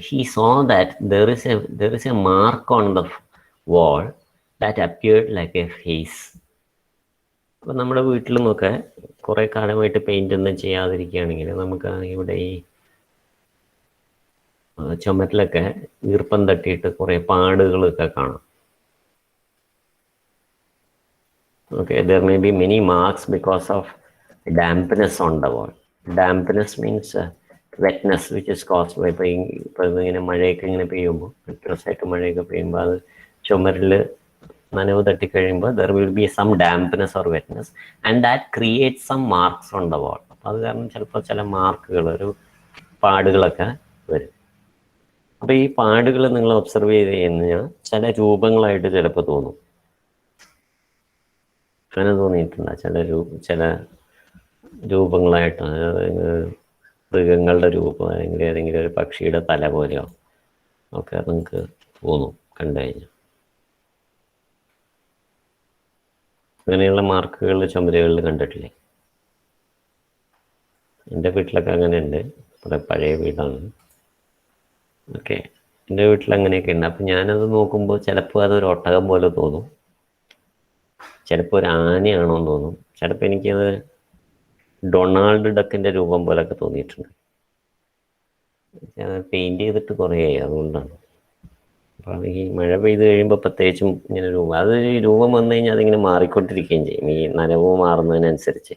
he saw that there is a mark on the wall that appeared like a face. അപ്പോൾ നമ്മുടെ വീട്ടിൽ നിന്നൊക്കെ കുറേ കാലമായിട്ട് പെയിൻ്റ് ഒന്നും ചെയ്യാതിരിക്കുകയാണെങ്കിൽ നമുക്ക് ഇവിടെ ഈ ചുമരിലൊക്കെ ഈർപ്പം തട്ടിയിട്ട് കുറേ പാടുകളൊക്കെ കാണാം. Okay, there may be many marks because of dampness on the wall. Dampness means wetness which is caused by ഇപ്പോൾ ഇങ്ങനെ മഴയൊക്കെ ഇങ്ങനെ പെയ്യുമ്പോൾ, കണ്ടിന്യൂസായിട്ട് മഴയൊക്കെ പെയ്യുമ്പോൾ അത് ചുമരിൽ നനവ് തട്ടിക്കഴിയുമ്പോൾ there will be some dampness or wetness and that creates some marks on the wall. അപ്പോൾ അത് കാരണം ചിലപ്പോൾ ചില മാർക്കുകൾ, ഒരു പാടുകളൊക്കെ വരും. അപ്പോൾ ഈ പാടുകൾ നിങ്ങൾ ഒബ്സർവ് ചെയ്ത് കഴിഞ്ഞാൽ ചില രൂപങ്ങളായിട്ട് ചിലപ്പോൾ തോന്നും. അങ്ങനെ തോന്നിയിട്ടുണ്ട് ചില രൂപങ്ങളായിട്ട്, അതായത് മൃഗങ്ങളുടെ രൂപം, അല്ലെങ്കിൽ ഏതെങ്കിലും ഒരു പക്ഷിയുടെ തല പോലെയോ ഒക്കെ നിങ്ങൾക്ക് തോന്നും കണ്ടു കഴിഞ്ഞാൽ. അങ്ങനെയുള്ള മാർക്കുകൾ ചുമരുകളിൽ കണ്ടിട്ടില്ലേ? എൻ്റെ വീട്ടിലൊക്കെ അങ്ങനെ ഉണ്ട്. ഇവിടെ പഴയ വീടാണ്. ഓക്കെ, എൻ്റെ വീട്ടിൽ അങ്ങനെയൊക്കെ ഉണ്ട്. അപ്പം ഞാനത് നോക്കുമ്പോൾ ചിലപ്പോൾ അതൊരു ഒട്ടകം പോലെ തോന്നും, ചിലപ്പോൾ ഒരു ആനയാണോന്ന് തോന്നും, ചിലപ്പോൾ എനിക്കത് ഡൊണാൾഡ് ഡക്കിൻ്റെ രൂപം പോലൊക്കെ തോന്നിയിട്ടുണ്ട്. പെയിൻറ് ചെയ്തിട്ട് കുറേ ആയി, അതുകൊണ്ടാണ്. അപ്പോൾ ഈ മഴ പെയ്ത് കഴിയുമ്പോൾ പ്രത്യേകിച്ചും ഇങ്ങനെ അത് രൂപം വന്നു കഴിഞ്ഞാൽ അതിങ്ങനെ മാറിക്കൊണ്ടിരിക്കുകയും ചെയ്യും ഈ നനവ് മാറുന്നതിനനുസരിച്ച്.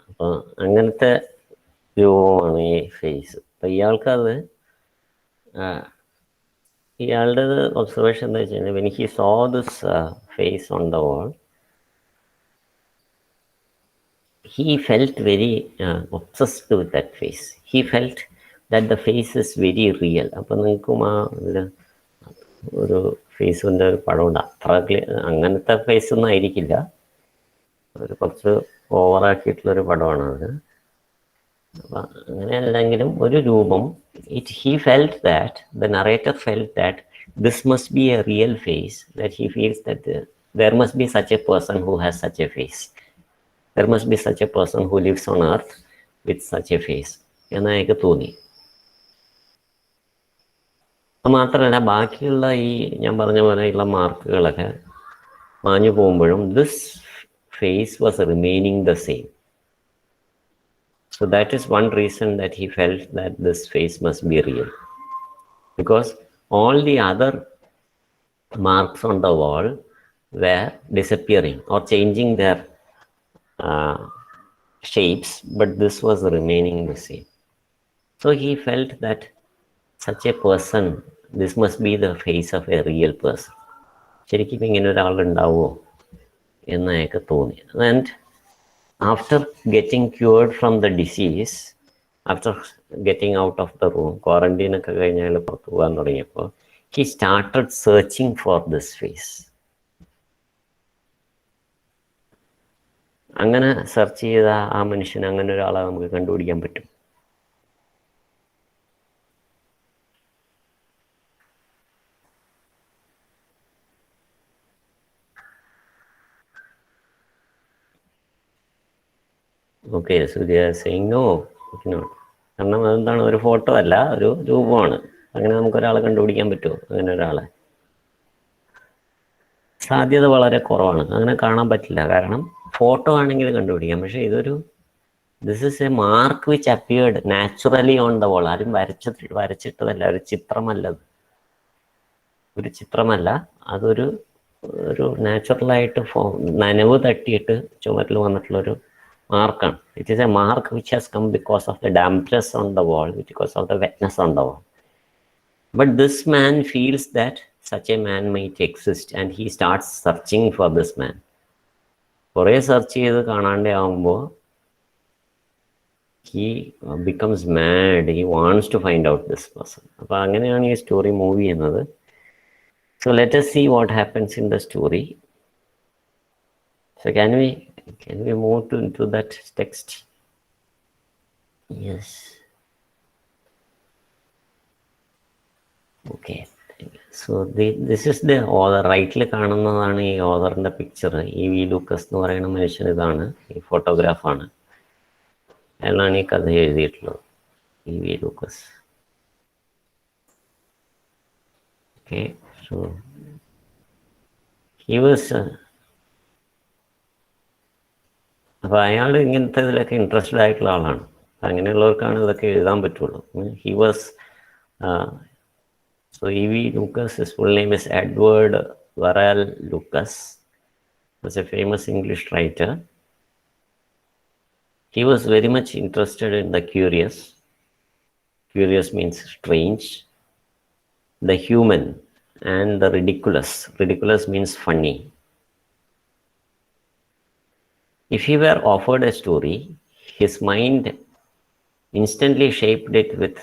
അപ്പോൾ അങ്ങനത്തെ രൂപമാണ് ഈ ഫേസ്. അപ്പം ഇയാളുടെ ഒബ്സർവേഷൻ എന്താ വെച്ച് കഴിഞ്ഞാൽ, when he so this face on the wall, he felt very obsessed with that face. He felt that the face is very real. അപ്പം നിങ്ങൾക്കും ഒരു ഫേസിൻ്റെ ഒരു പടമുണ്ട്. അത്ര അങ്ങനത്തെ ഫേസ് ഒന്നും ആയിരിക്കില്ല, ഒരു കുറച്ച് ഓവറാക്കിയിട്ടുള്ളൊരു പടമാണ് അത്. അപ്പം അങ്ങനെ അല്ലെങ്കിലും ഒരു രൂപം, he felt that, the narrator felt that this must be a real face, that he feels that there must be such a person who has such a face. There must be such a person who lives on earth with such a face എന്ന് എനിക്ക് തോന്നി. മാത്രമല്ല ബാക്കിയുള്ള ഈ ഞാൻ പറഞ്ഞ പോലെയുള്ള മാർക്കുകളൊക്കെ മാഞ്ഞു പോകുമ്പോഴും this face was remaining the same. So that is one reason that he felt that this face must be real, because all the other marks on the wall were disappearing or changing their uh, shapes, but this was remaining the same. So he felt that such a person, this must be the face of a real person. ശരിക്കും ഇപ്പം ഇങ്ങനെ ഒരാളുണ്ടാവുമോ എന്ന് അയാൾക്ക് തോന്നി. And after getting cured from the disease, after getting out of the room, quarantine ഒക്കെ കഴിഞ്ഞ് അയാൾ പുറത്ത് പോകാൻ തുടങ്ങിയപ്പോൾ he started searching for this face. അങ്ങനെ സെർച്ച് ചെയ്ത ആ മനുഷ്യൻ അങ്ങനെ ഒരാളെ നമുക്ക് കണ്ടുപിടിക്കാൻ പറ്റും. ഓക്കെ, സൂര്യ സെയിങ് നോ, കാരണം അതെന്താണ്, ഒരു ഫോട്ടോ അല്ല, ഒരു രൂപമാണ്. അങ്ങനെ നമുക്ക് ഒരാളെ കണ്ടുപിടിക്കാൻ പറ്റുമോ? അങ്ങനെ ഒരാളെ സാധ്യത വളരെ കുറവാണ്. അങ്ങനെ കാണാൻ പറ്റില്ല. കാരണം ഫോട്ടോ ആണെങ്കിൽ കണ്ടുപിടിക്കാം, പക്ഷെ ഇതൊരു this is a mark which appeared naturally on the wall. ആരും വരച്ചിട്ടതല്ല, ഒരു ചിത്രമല്ല, ഒരു ചിത്രമല്ല, അതൊരു ഒരു നാച്ചുറലായിട്ട് നനവ് തട്ടിയിട്ട് ചുമരിൽ വന്നിട്ടുള്ളൊരു മാർക്കാണ്. It is a mark which has come because of the dampness on the wall, because of the wetness on the wall. But this man feels that such a man might exist and he starts searching for this man. കുറേ search ചെയ്ത് കാണാണ്ട് ആവുമ്പോൾ he becomes mad, he wants to find out this person. അപ്പോൾ അങ്ങനെയാണ് ഈ story move ചെയ്യുന്നത്. So let us see what happens in the story. So can we move into that text? Yes. Okay. So this is the author. റൈറ്റിൽ കാണുന്നതാണ് ഈ ഓതറിൻ്റെ picture. E V Lucas എന്ന് പറയുന്ന മനുഷ്യൻ ഇതാണ്, ഈ ഫോട്ടോഗ്രാഫാണ്. അയാളാണ് ഈ കഥ എഴുതിയിട്ടുള്ളത്, E V Lucas. Okay, so he was, അപ്പോൾ അയാൾ ഇങ്ങനത്തെ ഇതിലൊക്കെ ഇൻട്രസ്റ്റഡ് ആയിട്ടുള്ള ആളാണ്. അങ്ങനെയുള്ളവർക്കാണ് ഇതൊക്കെ എഴുതാൻ പറ്റുള്ളൂ. He was So E.V. Lucas, his full name is Edward Varell Lucas. He was a famous English writer. He was very much interested in the curious. Curious means strange. The human and the ridiculous. Ridiculous means funny. If he were offered a story, his mind instantly shaped it with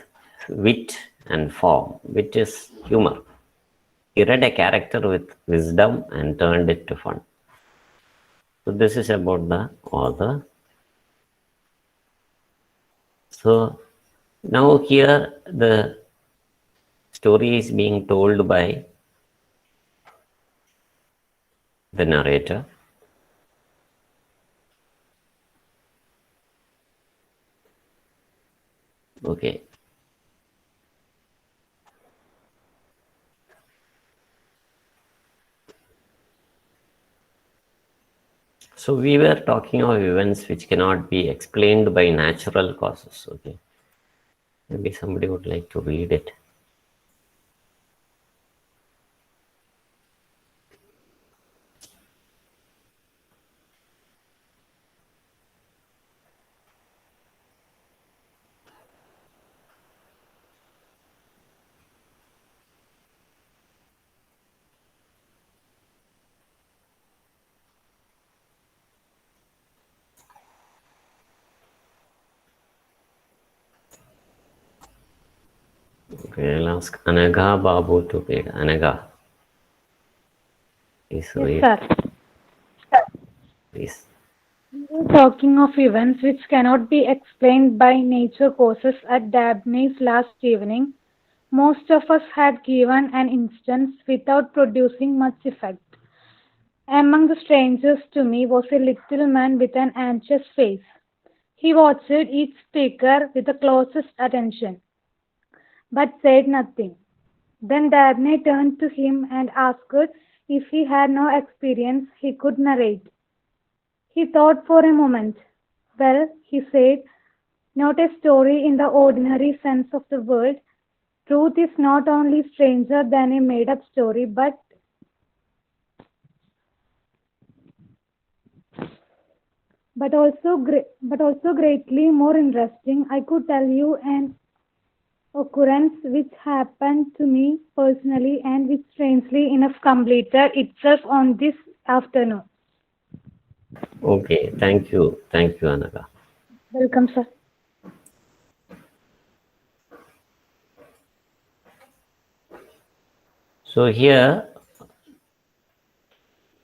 wit and form, which is humor. He read a character with wisdom and turned it to fun. So this is about the author. So now here the story is being told by the narrator. Okay. So we were talking of events which cannot be explained by natural causes. Okay, maybe somebody would like to read it. Okay, I'll ask Anaga Babu to read. Anaga, please Yes, read, sir. please. We're talking of events which cannot be explained by nature causes at Dabney's last evening. Most of us had given an instance without producing much effect. Among the strangers to me was a little man with an anxious face. He watched each speaker with the closest attention, but said nothing. Then Dabney turned to him and asked if he had no experience he could narrate. He thought for a moment. Well, he said, not a story in the ordinary sense of the word. Truth is not only stranger than a made up story, but also greatly more interesting. I could tell you an occurrence which happened to me personally and which strangely enough completed itself on this afternoon. Okay, thank you, Anaka. Welcome, sir. So here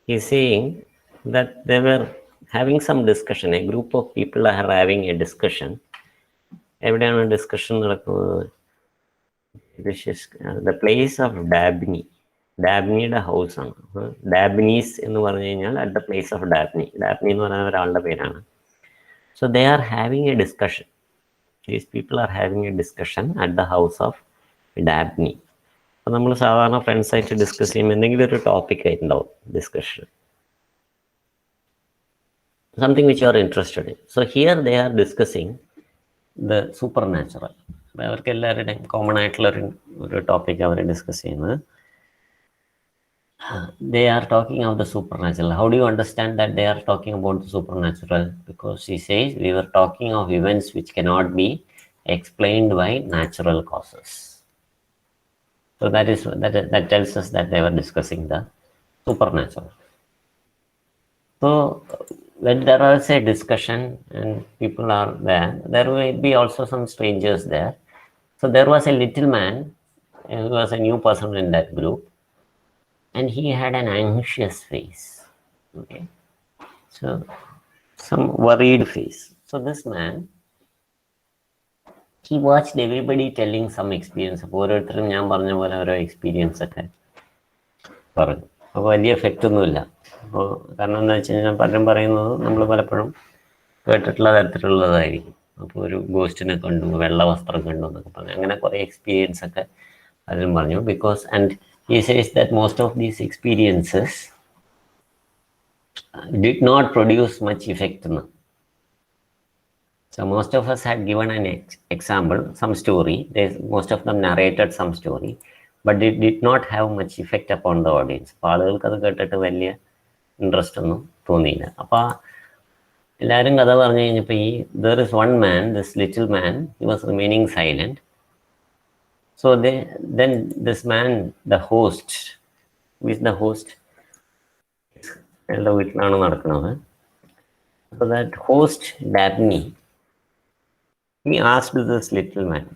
he's saying that they were having some discussion. A group of people are having a discussion. എവിടെയാണ് discussion നടക്കുന്നത്? The place of Dabney. ഡാബ്നിയുടെ house ആണ്. Dabney's എന്ന് പറഞ്ഞു കഴിഞ്ഞാൽ at the place of Dabney. Dabney എന്ന് പറയുന്ന ഒരാളുടെ പേരാണ്. So they are having a discussion. These people are having a discussion at the house of Dabney. അപ്പം നമ്മൾ സാധാരണ ഫ്രണ്ട്സായിട്ട് ഡിസ്കസ് ചെയ്യുമ്പോൾ എന്തെങ്കിലും ഒരു ടോപ്പിക് ആയിട്ടുണ്ടാവും discussion. Something which you are interested in. So here they are discussing the supernatural. അവർക്ക് എല്ലാവരുടെയും common ആയിട്ടുള്ള ഒരു ടോപ്പിക് അവർ ഡിസ്കസ് ചെയ്യുന്നത്. They are talking of the supernatural. How do you understand that they are talking about the supernatural? Because he says we were talking of events which cannot be explained by natural causes. So that tells us that they were discussing the supernatural. So when there is a discussion and people are there, there will be also some strangers there. So there was a little man who was a new person in that group, and he had an anxious face. Okay, so some worried face. So this man, he watched everybody telling some experience. ഓരോരുത്തരും ഞാൻ പറഞ്ഞ പോലെ ഓരോ experience ഒക്കെ പറഞ്ഞു. അപ്പോൾ വലിയ effect ഒന്നുമില്ല. അപ്പോൾ കാരണം എന്താ വെച്ച് കഴിഞ്ഞാൽ പലരും പറയുന്നത് നമ്മൾ പലപ്പോഴും കേട്ടിട്ടുള്ള തരത്തിലുള്ളതായിരിക്കും. അപ്പോൾ ഒരു ഗോസ്റ്റിനെ കണ്ടു, വെള്ള വസ്ത്രം കണ്ടു എന്നൊക്കെ പറഞ്ഞു. അങ്ങനെ കുറേ എക്സ്പീരിയൻസ് ഒക്കെ അതിലും പറഞ്ഞു. Because and he says that most of these experiences did not produce much effect. So most of us had given an example, some story. Most of them narrated some story, but it did not have much effect upon the audience. അപ്പോൾ ആളുകൾക്ക് അത് കേട്ടിട്ട് വലിയ interest ഒന്നും തോന്നിയില്ല. അപ്പോൾ എല്ലാവരും കഥ പറഞ്ഞു കഴിഞ്ഞപ്പോൾ there is one man, this little man, he was remaining silent. So then this man, the host, who is the host? അയാളുടെ വീട്ടിലാണ് നടക്കുന്നത്. So that host Dabney, he asked this little man.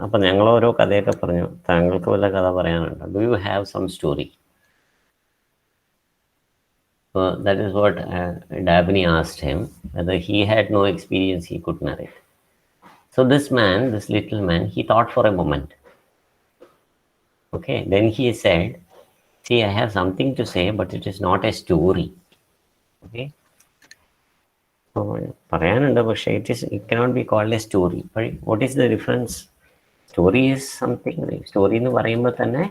അപ്പം ഞങ്ങൾ ഓരോ കഥയൊക്കെ പറഞ്ഞു, താങ്കൾക്ക് വല്ല കഥ പറയാനുണ്ടോ? Do you have some story? So that is what Dabney asked him, whether he had no experience he could narrate. So this man, this little man, he thought for a moment. Okay, then he said, see, I have something to say, but it is not a story. Okay. പറയാനുണ്ട്, പക്ഷേ it cannot be called a story. What is the difference? Story is something. Story എന്ന് പറയുമ്പോൾ തന്നെ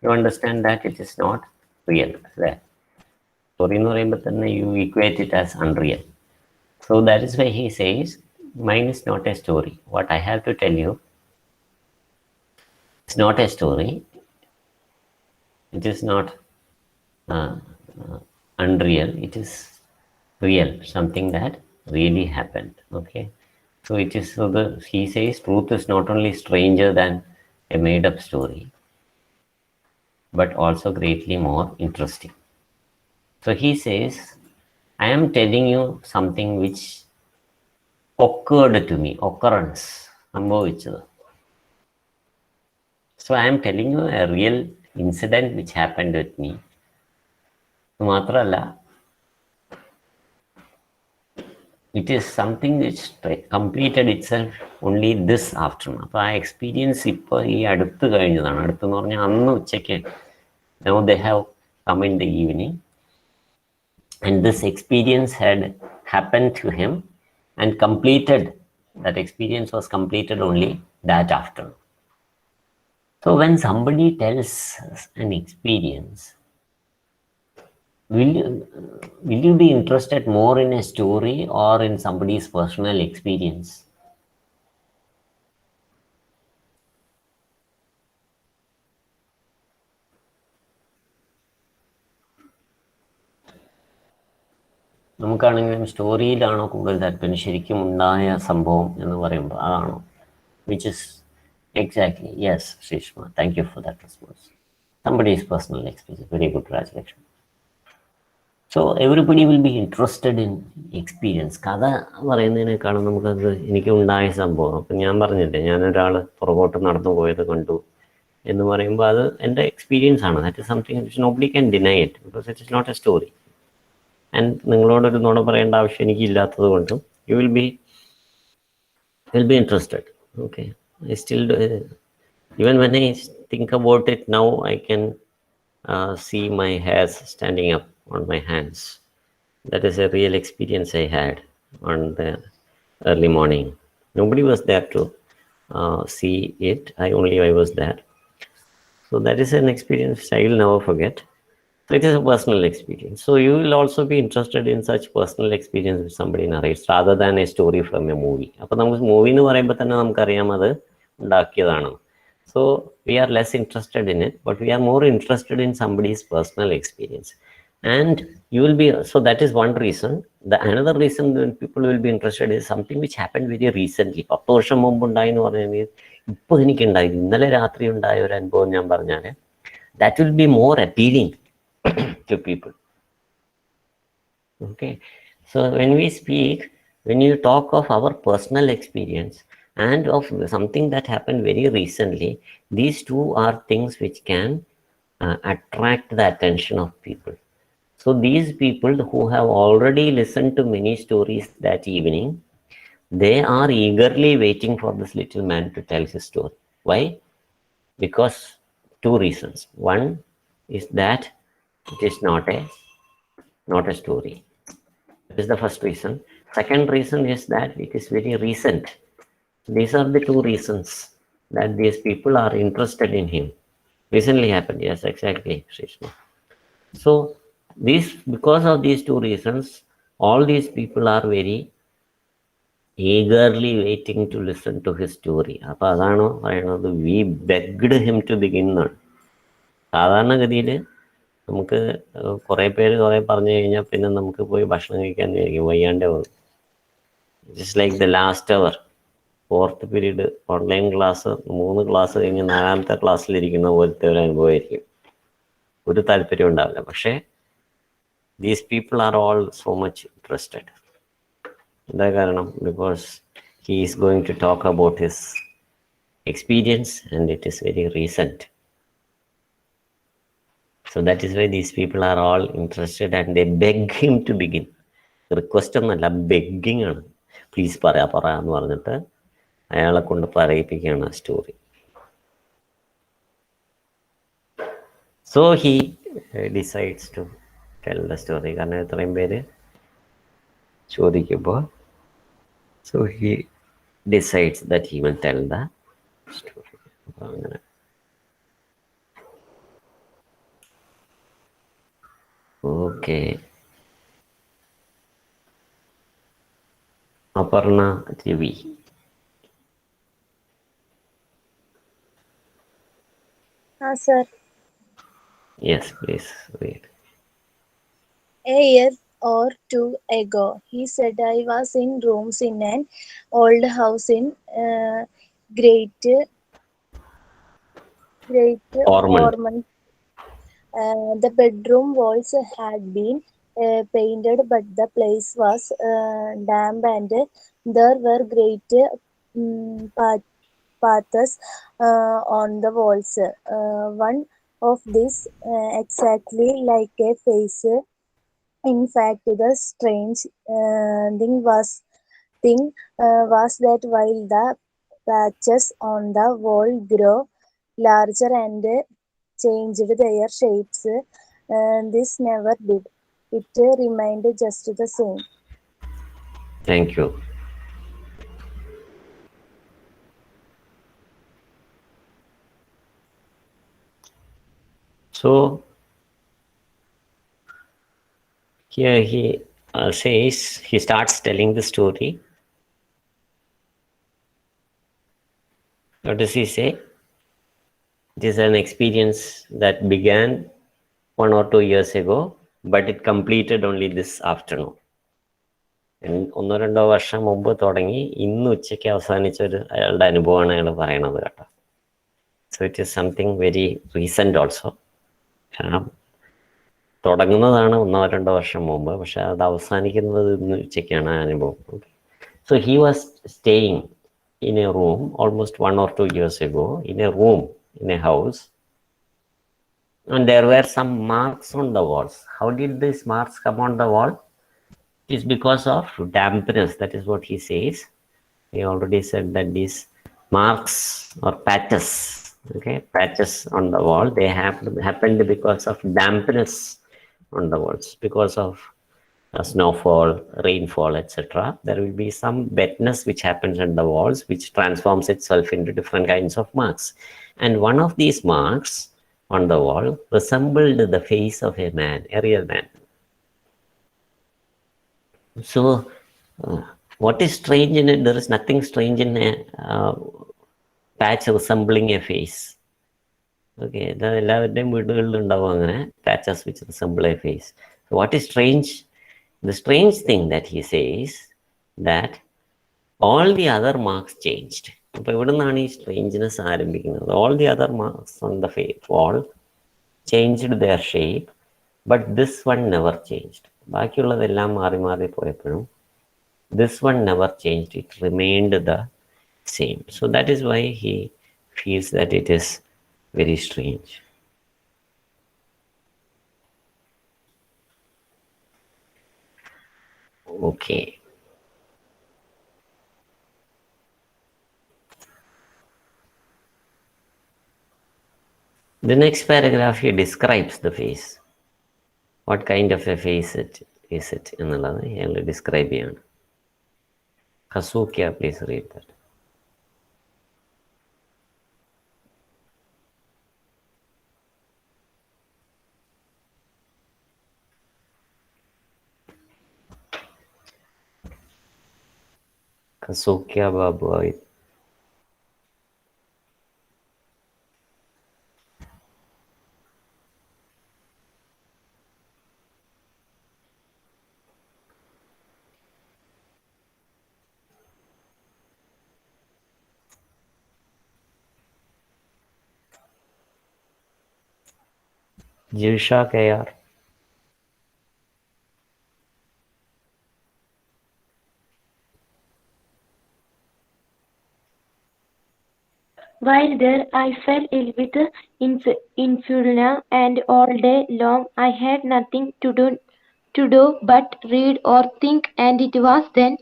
you understand that it is not real. Story എന്ന് പറയുമ്പോൾ തന്നെ you equate it as unreal. So that is why he says, mine is not a story. What I have to tell you is not a story. It is not unreal. It is real, something that really happened. Okay, so it is he says truth is not only stranger than a made-up story, but also greatly more interesting. So he says, I am telling you something which occurred to me. Occurrence, സംഭവിച്ചത്. So I am telling you a real incident which happened with me. മാത്രമല്ല, it is something which completed itself only this afternoon. അപ്പോൾ ആ experience ഇപ്പോൾ ഈ അടുത്ത് കഴിഞ്ഞതാണ്. അടുത്തെന്ന് പറഞ്ഞാൽ അന്ന് ഉച്ചയ്ക്ക്. Now they have come in the evening, and this experience had happened to him and completed. That experience was completed only that afternoon. So when somebody tells us an experience, will you be interested more in a story or in somebody's personal experience? നമുക്കാണെങ്കിലും സ്റ്റോറിയിലാണോ കൂടുതൽ താല്പര്യം ശരിക്കും ഉണ്ടായ സംഭവം എന്ന് പറയുമ്പോൾ അതാണോ? Which is exactly yes Sreeshma, thank you for that response. Somebody's personal experience, very good, congratulations. So everybody will be interested in experience. കഥ പറയുന്നതിനേക്കാളും നമുക്കത് എനിക്ക് ഉണ്ടായ സംഭവം, അപ്പം ഞാൻ പറഞ്ഞില്ലേ ഞാനൊരാൾ പുറകോട്ട് നടന്നു പോയത് കണ്ടു എന്ന് പറയുമ്പോൾ അത് എൻ്റെ എക്സ്പീരിയൻസ് ആണ്. That is something which nobody can deny it because it is not a story. And നിങ്ങളോടൊരു നുണ പറയേണ്ട ആവശ്യം എനിക്ക് ഇല്ലാത്തത് കൊണ്ടും you will be interested. Okay, I still even when I think about it now, I can see my hairs standing up on my hands. That is a real experience I had on the early morning. Nobody was there to see it. I was there. So that is an experience I will never forget. So it is a personal experience. So you will also be interested in such personal experience which somebody narrates rather than a story from a movie. അപ്പോൾ നമുക്ക് movie എന്ന് പറയുമ്പോൾ തന്നെ നമുക്കറിയാം അത് ഉണ്ടാക്കിയതാണ്. So we are less interested in it, but we are more interested in somebody's personal experience. And you will be, so that is one reason. The another reason when people will be interested is something which happened very recently. 10 വർഷം മുമ്പ് ഉണ്ടായി എന്ന് പറഞ്ഞാൽ ഇപ്പോൾ എനിക്കുണ്ടായി, ഇന്നലെ രാത്രി ഉണ്ടായ ഒരു അനുഭവം ഞാൻ പറഞ്ഞാൽ that will be more appealing to people. Okay, so when we speak, when you talk of our personal experience and of something that happened very recently, these two are things which can attract the attention of people. So these people who have already listened to many stories that evening, they are eagerly waiting for this little man to tell his story. Why? Because two reasons. One is that it is not a story. That is the first reason. Second reason is that it is very recent. These are the two reasons that these people are interested in him. Recently happened. Yes, exactly, Shrishma. So because of these two reasons, all these people are very eagerly waiting to listen to his story. അപ്പോൾ അതാണ് പറയുന്നത്, we begged him to begin എന്നാണ്. സാധാരണഗതിയിൽ നമുക്ക് കുറേ പേര് കുറേ പറഞ്ഞു കഴിഞ്ഞാൽ പിന്നെ നമുക്ക് പോയി ഭക്ഷണം കഴിക്കാൻ വിചാരിക്കും, വയ്യാണ്ടേ പോകും. Just like the last hour 4th period online class 3 class കഴിഞ്ഞ് 4ാമത്തെ ക്ലാസ്സിലിരിക്കുന്ന പോലത്തെ ഒരു അനുഭവമായിരിക്കും. ഒരു താല്പര്യം ഉണ്ടാവില്ല. പക്ഷേ these people are all so much interested. എന്താ കാരണം? Because he is going to talk about his experience and it is very recent. So that is why these people are all interested and they beg him to begin. Request ഒന്നല്ല, ബെഗ്ഗിങ് ആണ്. Please എന്ന് പറഞ്ഞിട്ട് അയാളെ കൊണ്ട് പറയിപ്പിക്കുകയാണ് ആ story. So he decides to tell the story. കാരണം ഇത്രയും പേര് ചോദിക്കുമ്പോൾ so he decides that he will tell the story. അപ്പോൾ അങ്ങനെ okay. Aparna Ravi. Sir. Yes, please read. A year or two ago, he said, I was in rooms in an old house in Great Ormond. The bedroom walls had been painted, but the place was damp and there were great paths on the walls. One of these exactly like a face. In fact, the strange thing was that while the patches on the wall grew larger and changed their shapes, this never did. It remained just the same. Thank you. So here he says, he starts telling the story. What does he say? It is an experience that began 1 or 2 years ago, but it completed only this afternoon. ഒന്നോ രണ്ടോ വർഷം മുമ്പ് തുടങ്ങി ഇന്ന് ഉച്ചയ്ക്ക് അവസാനിച്ച അയാളുടെ അനുഭവമാണ് അയാൾ പറയണത് കേട്ടോ. So it is something very recent also. കാരണം തുടങ്ങുന്നതാണ് ഒന്നോ രണ്ടോ വർഷം മുമ്പ്, പക്ഷെ അത് അവസാനിക്കുന്നത് ഇന്ന് ഉച്ചയ്ക്കാണ് ആ അനുഭവം. So he was staying in a room almost 1 or 2 years ago, in a room in a house, and there were some marks on the walls. How did these marks come on the wall? It is because of dampness. That is what he says. He already said that these marks or patches, okay, patches on the wall, they have happened because of dampness on the walls, because of snowfall, rainfall, etc. There will be some wetness which happens on the walls, which transforms itself into different kinds of marks. And one of these marks on the wall resembled the face of a man, a real man. So, what is strange in it? There is nothing strange in a patch resembling a face. Okay, എല്ലാവരുടെയും വീടുകളിൽ ഉണ്ടാവും അങ്ങനെ patches which resemble a face. So what is strange? The strange thing that he says that all the other marks changed. അപ്പോൾ ഇവിടെ നിന്നാണ് ഈ സ്ട്രേഞ്ച്നെസ് ആരംഭിക്കുന്നത്. All the other marks on the wall changed their shape, but this one never changed. ബാക്കിയുള്ളതെല്ലാം മാറി മാറി പോയപ്പോഴും this one never changed. It remained the same. So that is why he feels that it is very strange. Okay. The next paragraph he describes the face. What kind of a face it is it എന്നുള്ളത് അയാൾ describe ചെയ്യാണ്. Kasukia, please read that. Kasukia Babu. Jirsha KR. While there, I fell ill with influenza, and all day long I had nothing to do but read or think, and it was then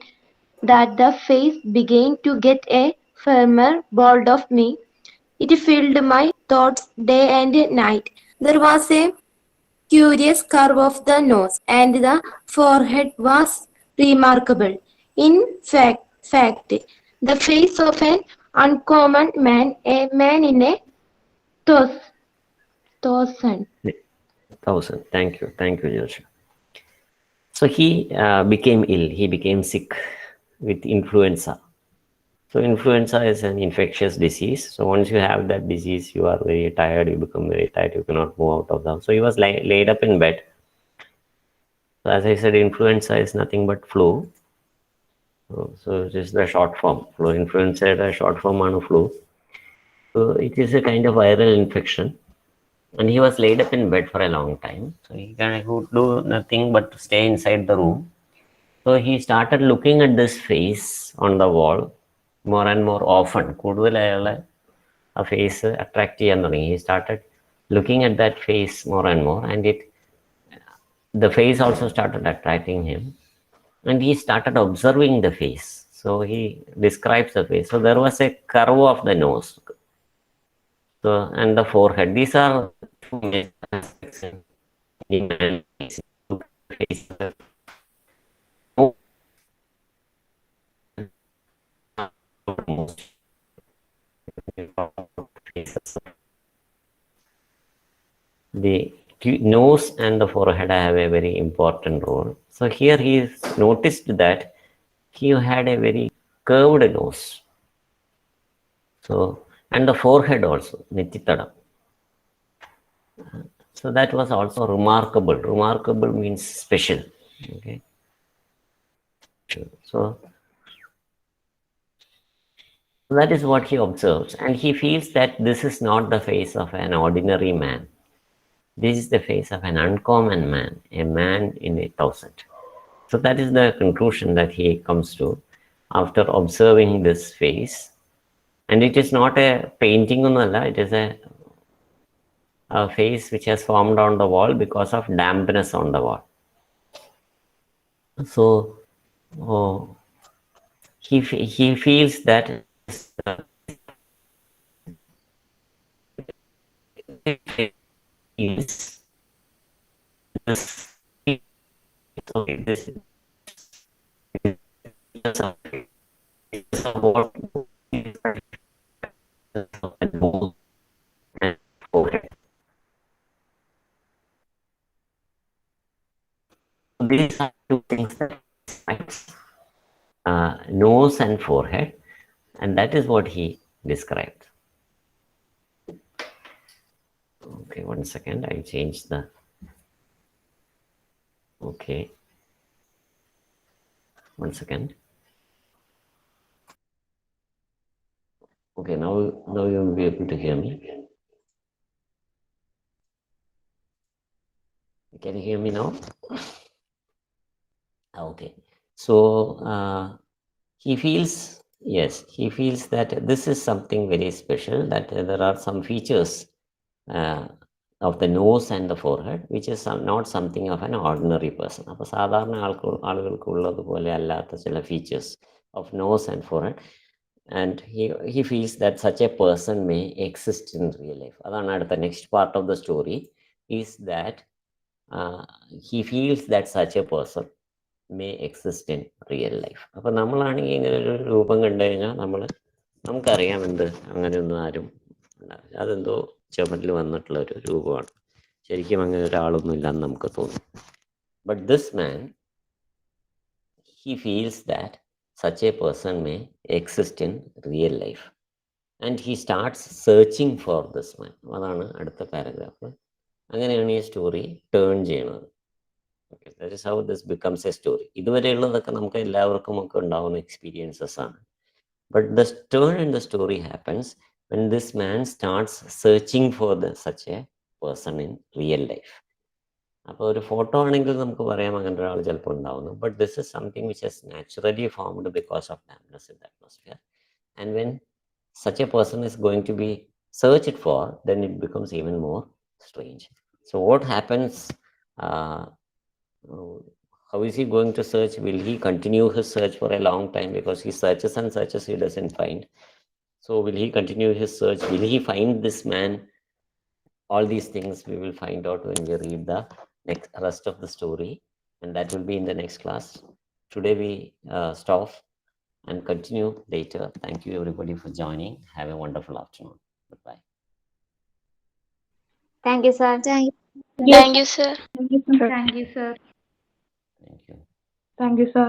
that the face began to get a firmer hold of me. It filled my thoughts day and night. There was a curious curve of the nose, and the forehead was remarkable. In fact, the face of an uncommon man, a man in a thousand. Thank you, Jirsha. So he became ill. He became sick with influenza. So influenza is an infectious disease. So once you have that disease, you are very tired. You become very tired. You cannot move out of the house. So he was laid up in bed. So as I said, influenza is nothing but flu. So it is the short form. Flu influenza is a short form on flu. So it is a kind of viral infection. And he was laid up in bed for a long time. So he could do nothing but stay inside the room. So he started looking at this face on the wall more and more often. കൂടുതൽ അയാളെ ആ face attract ചെയ്യാൻ തുടങ്ങി. He started looking at that face more and more, and the face also started attracting him, and he started observing the face. So he describes the face. So there was a curve of the nose, so and the forehead. These are two major aspects in the face. The nose and the forehead have a very important role. So here he noticed that he had a very curved nose. So, and the forehead also, Nititadam. So that was also remarkable. Remarkable means special. Okay. So that is what he observes, and he feels that this is not the face of an ordinary man. This is the face of an uncommon man, a man in 1,000. So that is the conclusion that he comes to after observing this face. And it is not a painting, it is a face which has formed on the wall because of dampness on the wall. So oh, he feels that is this okay, this is about nose and forehead. These are two things that nose and forehead, and that is what he described. Okay, 1 second, I changed the. Okay, 1 second. Okay, now you will be able to hear me. Can you hear me now? Okay, so he feels, yes, he feels that this is something very special, that there are some features uh, of the nose and the forehead which is not something of an ordinary person. അപ്പോൾ സാധാരണ ആളുകൾക്കുള്ളതുപോലെ അല്ലാത്ത ചില features of nose and forehead, and he feels that such a person may exist in real life. അതാണ് അടുത്ത next part of the story is that he feels that such a person may exist in real life. അപ്പോൾ നമ്മളാണെങ്കിൽ ഇങ്ങനെ ഒരു രൂപം കണ്ടു കഴിഞ്ഞാൽ നമുക്കറിയാം എന്ത് അങ്ങനെയൊന്നും ആരും ഉണ്ടാവില്ല, അതെന്തോ ചുമരിൽ വന്നിട്ടുള്ള ഒരു രൂപമാണ്, ശരിക്കും അങ്ങനെ ഒരാളൊന്നും ഇല്ലെന്ന് നമുക്ക് തോന്നും. But this man, he feels that such a person may exist in real life and he starts searching for this man. അതാണ് അടുത്ത പാരഗ്രാഫ്. അങ്ങനെയാണ് ഈ സ്റ്റോറി ടേൺ ചെയ്യുന്നത്. Okay, that is how this becomes a story. ഇതുവരെയുള്ളതൊക്കെ നമുക്ക് എല്ലാവർക്കും ഒക്കെ ഉണ്ടാവുന്ന experiences ആണ്. But the turn in the story happens when this man starts searching for such a person in real life. അപ്പോൾ ഒരു ഫോട്ടോ ആണെങ്കിൽ നമുക്ക് പറയാം അങ്ങനെ ഒരാൾ ചിലപ്പോൾ ഉണ്ടാവുന്നു. But this is something which has naturally formed because of dampness in the atmosphere. And when such a person is going to be searched for, then it becomes even more strange. So what happens? How is he going to search? Will he continue his search for a long time? Because he searches and searches, he doesn't find. So will he continue his search? Will he find this man? All these things we will find out when we read the next rest of the story, and that will be in the next class. Today we stop and continue later. Thank you everybody for joining. Have a wonderful afternoon. Goodbye. Thank you, sir. Thank Thank you, sir. Thank you, sir. Thank you, sir. Thank you. Thank you, sir.